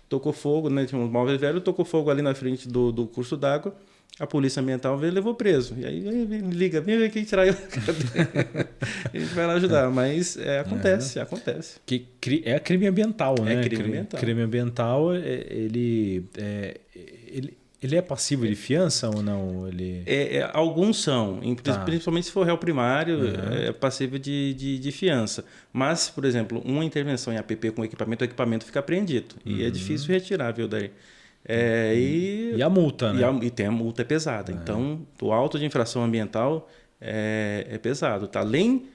Tocou fogo, né? Tinha um móvel velho, tocou fogo ali na frente do curso d'água. A polícia ambiental veio e levou preso. E aí liga, vem aqui tirar eu. A gente vai lá ajudar. Mas acontece. É crime ambiental, né? É crime ambiental. Crime ambiental, ele é passível de fiança ou não? Alguns são, principalmente se for réu primário, é passível de fiança. Mas, por exemplo, uma intervenção em APP com equipamento, o equipamento fica apreendido. E é difícil retirar, viu, daí? E a multa, né? E tem a multa é pesada. Então, o auto de infração ambiental é pesado. Tá? Além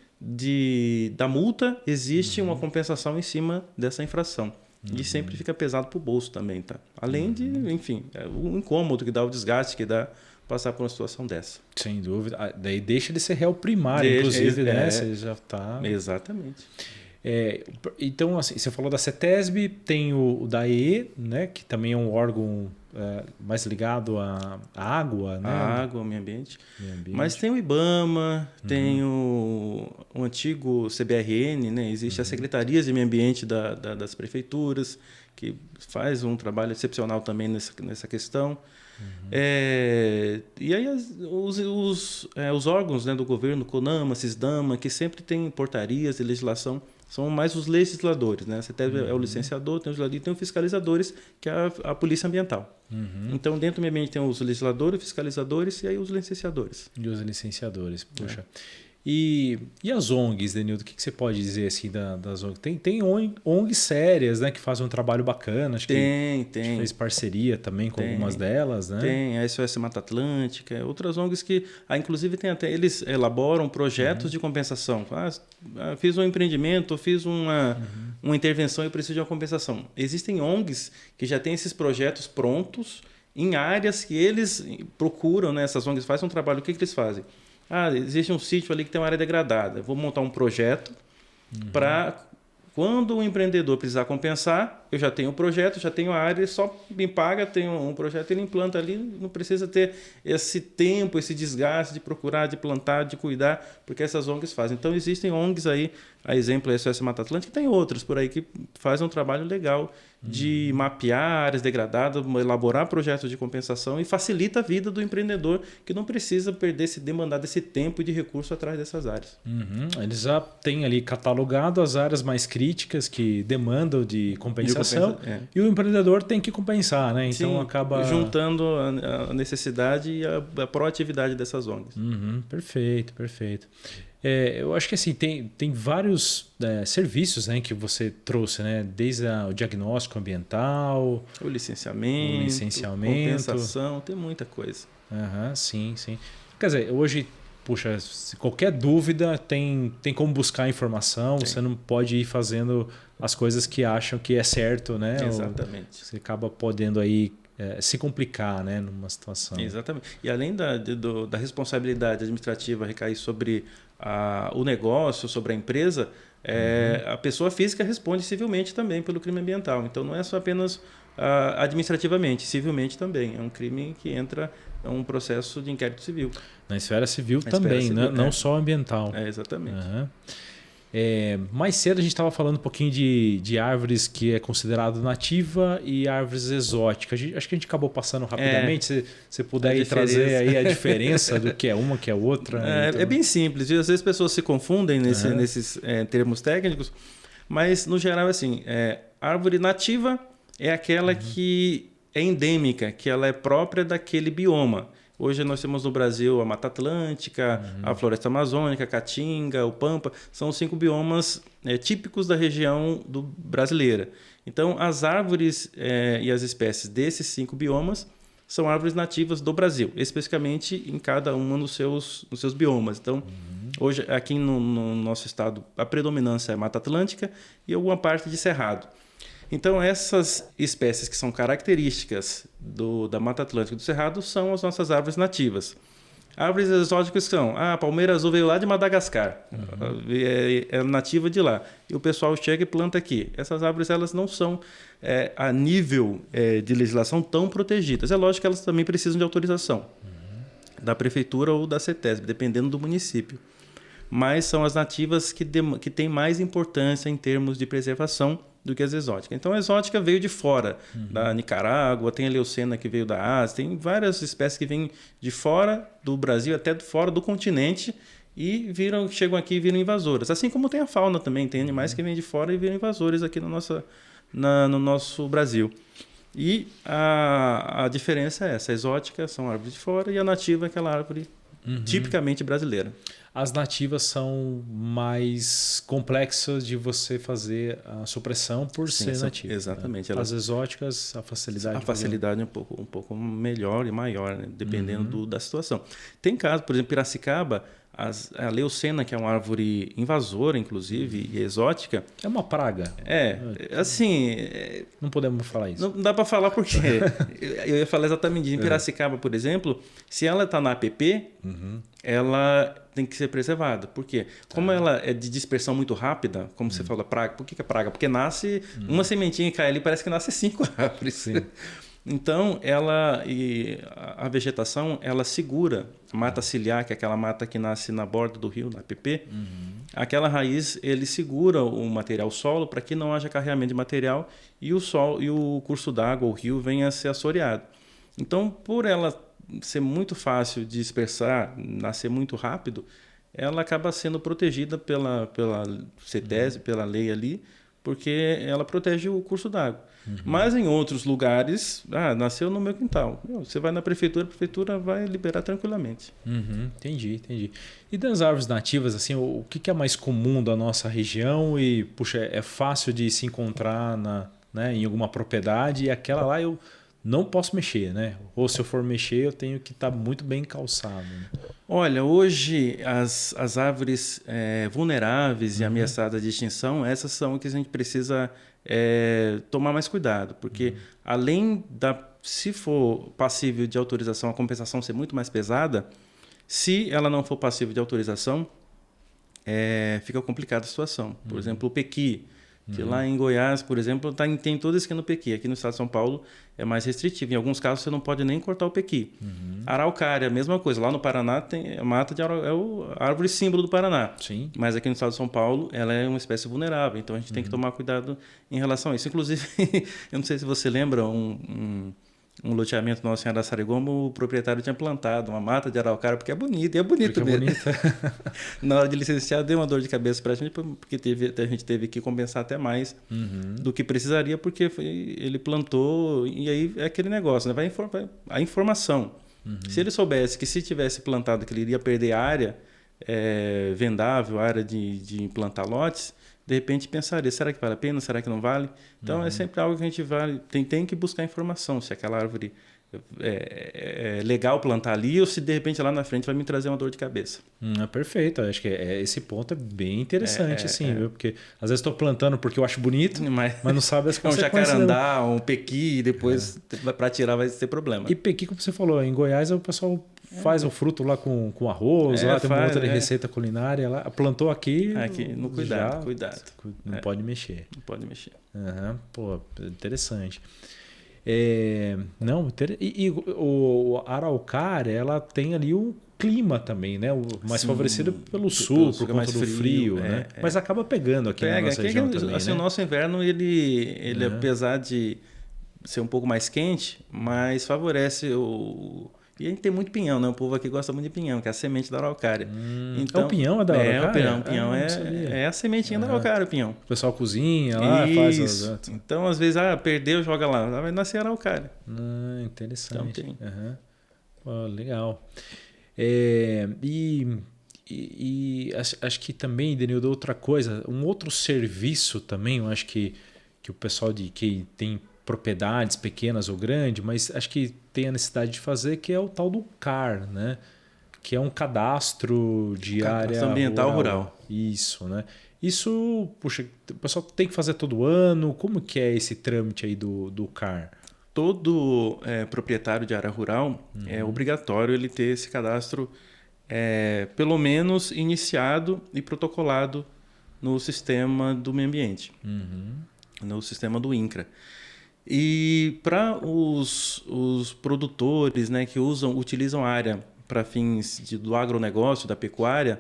da multa, existe uma compensação em cima dessa infração. E sempre fica pesado para o bolso também. Tá? Além de, enfim, o incômodo que dá, o desgaste que dá passar por uma situação dessa. Sem dúvida. Daí deixa de ser réu primário, inclusive, né? Você já está... Exatamente. Então, assim, você falou da CETESB, tem o DAE, né, que também é um órgão mais ligado à água, né? A água, ao meio ambiente. Mas tem o IBAMA, tem o antigo CBRN, né? Existem as secretarias de meio ambiente das prefeituras, que faz um trabalho excepcional também nessa questão. E aí os órgãos, né, do governo, CONAMA, SISDAMA, que sempre tem portarias e legislação, são mais os legisladores, né? Você tem o licenciador, tem o legislador e tem os fiscalizadores, que é a polícia ambiental. Então, dentro do meio ambiente tem os legisladores, fiscalizadores e aí os licenciadores. E os licenciadores, puxa. E as ONGs, Denildo, o que você pode dizer assim das ONGs? Tem ONGs sérias, né, que fazem um trabalho bacana. Acho que fez parceria também com algumas delas, né? Tem, a SOS Mata Atlântica, outras ONGs que, inclusive, eles elaboram projetos de compensação. Fiz um empreendimento, fiz uma intervenção e preciso de uma compensação. Existem ONGs que já têm esses projetos prontos em áreas que eles procuram, né? Essas ONGs fazem um trabalho, o que eles fazem? Existe um sítio ali que tem uma área degradada. Vou montar um projeto para, quando o empreendedor precisar compensar, eu já tenho o projeto, já tenho a área, ele só me paga, tem um projeto, ele implanta ali, não precisa ter esse tempo, esse desgaste de procurar, de plantar, de cuidar, porque essas ONGs fazem. Então, existem ONGs aí, a exemplo, a SOS Mata Atlântica, tem outros por aí que fazem um trabalho legal de mapear áreas degradadas, elaborar projetos de compensação e facilita a vida do empreendedor que não precisa demandar desse tempo e de recurso atrás dessas áreas. Eles já têm ali catalogado as áreas mais críticas que demandam de compensação e o empreendedor tem que compensar, né? Então Sim, acaba juntando a necessidade e a proatividade dessas ONGs. Perfeito. Eu acho que assim, tem vários serviços, né, que você trouxe, né? Desde o diagnóstico ambiental, o licenciamento, compensação, tem muita coisa. Sim. Quer dizer, hoje, puxa, se qualquer dúvida tem como buscar informação, você não pode ir fazendo as coisas que acham que é certo, né? Exatamente. Você acaba podendo aí se complicar, né, numa situação. Exatamente. E além da responsabilidade administrativa recair sobre o negócio, sobre a empresa, a pessoa física responde civilmente também pelo crime ambiental. Então não é só apenas administrativamente, civilmente também. É um crime que entra um processo de inquérito civil. Na esfera civil também, né? Não só ambiental. Exatamente. Mais cedo a gente estava falando um pouquinho de árvores que é considerado nativa e árvores exóticas. Acho que a gente acabou passando rapidamente. Se você puder aí trazer aí a diferença do que é uma, que é outra. É bem simples. Às vezes as pessoas se confundem nesses termos técnicos, mas no geral assim, árvore nativa é aquela que é endêmica, que ela é própria daquele bioma. Hoje nós temos no Brasil a Mata Atlântica, a Floresta Amazônica, a Caatinga, o Pampa. São os 5 biomas típicos da região brasileira. Então, as árvores e as espécies desses 5 biomas são árvores nativas do Brasil, especificamente em cada um nos seus biomas. Então, hoje aqui no nosso estado, a predominância é Mata Atlântica e alguma parte de Cerrado. Então, essas espécies que são características da Mata Atlântica e do Cerrado são as nossas árvores nativas. Árvores exóticas são, a palmeira azul veio lá de Madagascar, é nativa de lá. E o pessoal chega e planta aqui. Essas árvores elas não são, a nível de legislação, tão protegidas. É lógico que elas também precisam de autorização da prefeitura ou da CETESB, dependendo do município. Mas são as nativas que têm mais importância em termos de preservação do que as exóticas. Então, a exótica veio de fora, da Nicarágua, tem a leucena que veio da Ásia, tem várias espécies que vêm de fora do Brasil, até de fora do continente, e chegam aqui e viram invasoras. Assim como tem a fauna também, tem animais que vêm de fora e viram invasores aqui no nosso Brasil. E a diferença é essa, a exótica são árvores de fora e a nativa é aquela árvore tipicamente brasileira. As nativas são mais complexas de você fazer a supressão por ser nativa. Exatamente. As exóticas, a facilidade. A facilidade é um pouco melhor e maior, né? Dependendo da situação. Tem casos, por exemplo, Piracicaba, a leucena, que é uma árvore invasora, inclusive, e exótica. É uma praga. Assim... Não podemos falar isso. Não dá para falar porque eu ia falar exatamente. Em Piracicaba, por exemplo, se ela está na APP, ela tem que ser preservada. Por quê? Como ela é de dispersão muito rápida, como você fala, praga. Por que é praga? Porque nasce uma sementinha e cai ali, parece que nasce 5 árvores. Então, a vegetação, ela segura a mata ciliar, que é aquela mata que nasce na borda do rio, na APP. Aquela raiz, ele segura o material solo para que não haja carreamento de material e o curso d'água, o rio, venha a ser assoreado. Então, por ela ser muito fácil de dispersar, nascer muito rápido, ela acaba sendo protegida pela CETESB, pela lei ali, porque ela protege o curso d'água. Mas em outros lugares, nasceu no meu quintal. Você vai na prefeitura, a prefeitura vai liberar tranquilamente. Entendi. E das árvores nativas, assim, o que é mais comum da nossa região e, puxa, é fácil de se encontrar em alguma propriedade e aquela lá eu não posso mexer, né? Ou se eu for mexer, eu tenho que estar muito bem calçado. Né? Olha, hoje as árvores vulneráveis e ameaçadas de extinção, essas são que a gente precisa tomar mais cuidado, porque além se for passível de autorização, a compensação ser muito mais pesada, se ela não for passível de autorização, fica complicada a situação. Por exemplo, o pequi, que lá em Goiás, por exemplo, tem todo esse esquema no pequi. Aqui no estado de São Paulo é mais restritivo. Em alguns casos você não pode nem cortar o pequi. Araucária, a mesma coisa. Lá no Paraná tem a mata de a árvore símbolo do Paraná. Sim. Mas aqui no estado de São Paulo ela é uma espécie vulnerável. Então a gente tem que tomar cuidado em relação a isso. Inclusive, eu não sei se você lembra, um loteamento nosso em Araçariguama, o proprietário tinha plantado uma mata de araucária, porque é bonito, e é bonito mesmo. Na hora de licenciar, deu uma dor de cabeça para a gente, porque a gente teve que compensar até mais do que precisaria, porque ele plantou, e aí é aquele negócio, né? A informação. Se ele soubesse que se tivesse plantado, que ele iria perder a área vendável, a área de implantar lotes, de repente pensaria, será que vale a pena? Será que não vale? Então é sempre algo que a gente tem que buscar informação, se aquela árvore é legal plantar ali ou se de repente lá na frente vai me trazer uma dor de cabeça. Perfeito, acho que esse ponto é bem interessante, viu? Porque às vezes estou plantando porque eu acho bonito, mas não sabe as consequências. Um jacarandá, um pequi, e depois para tirar vai ter problema. E pequi, como você falou, em Goiás o pessoal faz o fruto lá com arroz, lá tem uma outra receita culinária lá. Plantou aqui no cuidado. Não pode mexer. Não pode mexer. Pô, interessante. O araucária, ela tem ali o clima também, né? O mais favorecido pelo sul, por conta do frio, né? Mas acaba pegando aqui na nossa região também, assim, né? O nosso inverno, ele apesar de ser um pouco mais quente, mas favorece E a gente tem muito pinhão, né? O povo aqui gosta muito de pinhão, que é a semente da araucária. Então, o pinhão é da araucária? O pinhão é a sementinha da araucária, o pinhão. O pessoal cozinha lá, faz... Então, às vezes, perdeu, joga lá. Vai nascer araucária. Interessante. Então, tem. Pô, legal. Acho que também, Denildo, outra coisa, um outro serviço também, eu acho que o pessoal que tem propriedades pequenas ou grandes, mas acho que tem a necessidade de fazer, que é o tal do CAR, né? Que é um cadastro de área ambiental rural. Isso, né? Isso, puxa, o pessoal tem que fazer todo ano. Como que é esse trâmite aí do CAR? Todo proprietário de área rural é obrigatório ele ter esse cadastro pelo menos iniciado e protocolado no sistema do meio ambiente, no sistema do INCRA. E para os produtores, né, que utilizam a área para fins do agronegócio, da pecuária,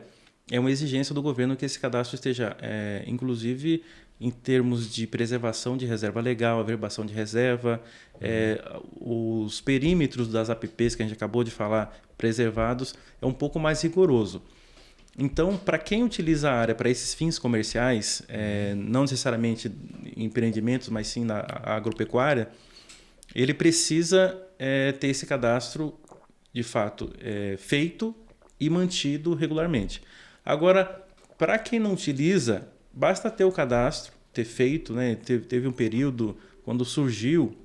é uma exigência do governo que esse cadastro esteja, inclusive em termos de preservação de reserva legal, averbação de reserva, os perímetros das APPs que a gente acabou de falar, preservados, é um pouco mais rigoroso. Então, para quem utiliza a área para esses fins comerciais, não necessariamente empreendimentos, mas sim na agropecuária, ele precisa ter esse cadastro, de fato, feito e mantido regularmente. Agora, para quem não utiliza, basta ter o cadastro, ter feito, né? Teve um período quando surgiu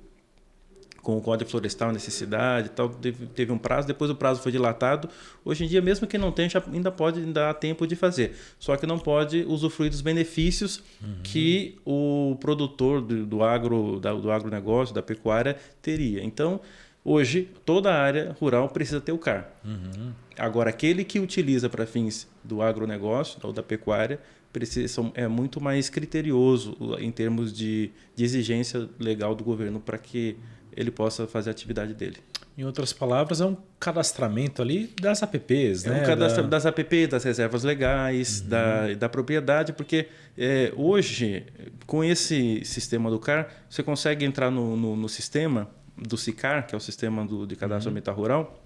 com o Código Florestal, necessidade, tal, teve um prazo, depois o prazo foi dilatado. Hoje em dia, mesmo que não tenha, ainda pode dar tempo de fazer. Só que não pode usufruir dos benefícios que o produtor do agronegócio, da pecuária, teria. Então, hoje, toda a área rural precisa ter o CAR. Agora, aquele que utiliza para fins do agronegócio ou da pecuária é muito mais criterioso em termos de exigência legal do governo para que ele possa fazer a atividade dele. Em outras palavras, é um cadastramento ali das APPs, né? É um cadastro das APPs, das reservas legais, da propriedade, porque hoje, com esse sistema do CAR, você consegue entrar no sistema do SICAR, que é o sistema de cadastro ambiental rural.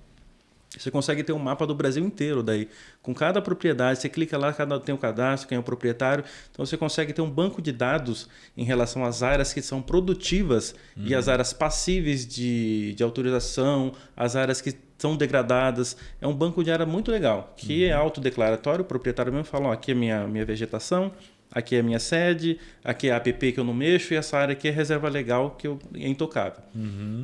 Você consegue ter um mapa do Brasil inteiro daí. Com cada propriedade, você clica lá, tem o cadastro, quem é o proprietário. Então você consegue ter um banco de dados em relação às áreas que são produtivas e as áreas passíveis de autorização, as áreas que são degradadas. É um banco de área muito legal, que é autodeclaratório. O proprietário mesmo fala, aqui é minha vegetação, aqui é a minha sede, aqui é a APP que eu não mexo e essa área aqui é reserva legal que é intocável.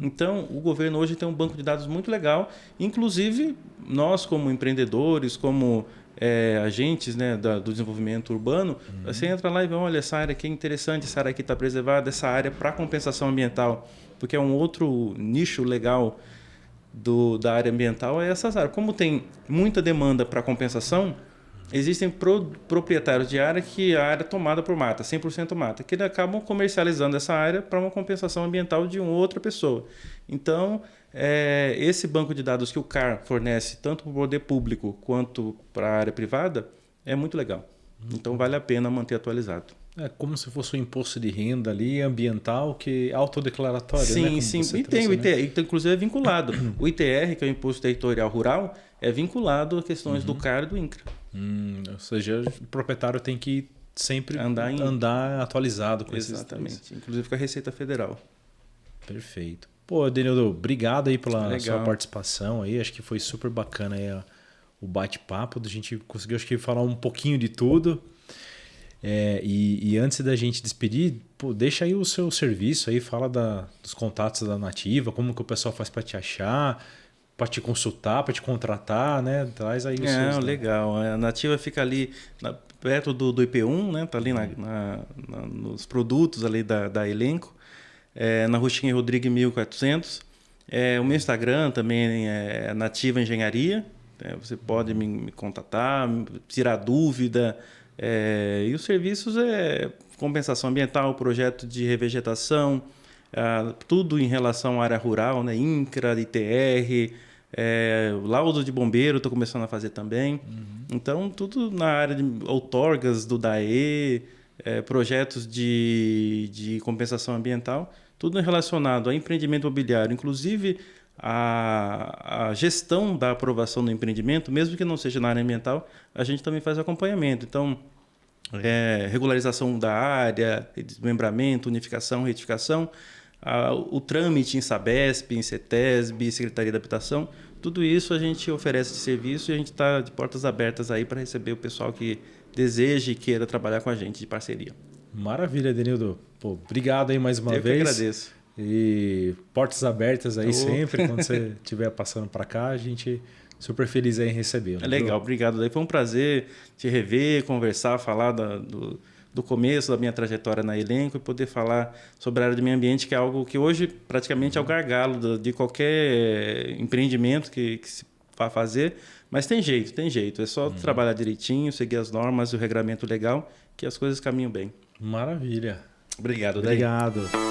Então, o governo hoje tem um banco de dados muito legal. Inclusive, nós como empreendedores, como agentes, né, do desenvolvimento urbano, você entra lá e vê, olha, essa área aqui é interessante, essa área aqui está preservada, essa área para compensação ambiental, porque é um outro nicho legal da área ambiental, é essas áreas. Como tem muita demanda para compensação, existem proprietários de área que a área é tomada por mata, 100% mata, que acabam comercializando essa área para uma compensação ambiental de uma outra pessoa. Então, esse banco de dados que o CAR fornece, tanto para o poder público quanto para a área privada, é muito legal. Então, vale a pena manter atualizado. É como se fosse um imposto de renda ali, ambiental, que é autodeclaratório, sim, né? Como sim. E tem o ITR, então, inclusive é vinculado. O ITR, que é o Imposto Territorial Rural, é vinculado a questões do CAR e do INCRA. Ou seja, o proprietário tem que sempre andar atualizado com Exatamente. Inclusive com a Receita Federal. Perfeito. Pô, Denildo, obrigado aí pela sua participação aí. Acho que foi super bacana aí o bate-papo. A gente conseguiu, acho que, falar um pouquinho de tudo. E antes da gente despedir, pô, deixa aí o seu serviço aí, fala dos contatos da Nativa, como que o pessoal faz para te achar, para te consultar, para te contratar, né? Traz aí os seus... Legal. A Nativa fica ali perto do IP1, né? Tá ali nos produtos ali da Elenco, na Rustinha Rodrigues 1400. O meu Instagram também é Nativa Engenharia. Você pode me contatar, tirar dúvida. E os serviços compensação ambiental, projeto de revegetação, tudo em relação à área rural, né? INCRA, ITR, laudo de bombeiro, estou começando a fazer também. Então, tudo na área de outorgas do DAE, projetos de compensação ambiental, tudo relacionado a empreendimento imobiliário, inclusive a gestão da aprovação do empreendimento, mesmo que não seja na área ambiental, a gente também faz acompanhamento. Então, regularização da área, desmembramento, unificação, retificação, o trâmite em Sabesp, em CETESB, Secretaria da Habitação, tudo isso a gente oferece de serviço e a gente está de portas abertas aí para receber o pessoal que deseja e queira trabalhar com a gente de parceria. Maravilha, Denildo. Pô, obrigado aí mais uma vez. Eu que agradeço. E portas abertas aí sempre, quando você estiver passando para cá, a gente super feliz aí em recebê-lo. Legal, obrigado. Foi um prazer te rever, conversar, falar do começo da minha trajetória na Elenco e poder falar sobre a área do meio ambiente, que é algo que hoje praticamente é o gargalo de qualquer empreendimento que se vá fazer, mas tem jeito. É só trabalhar direitinho, seguir as normas, o regramento legal, que as coisas caminham bem. Maravilha. Obrigado. Obrigado.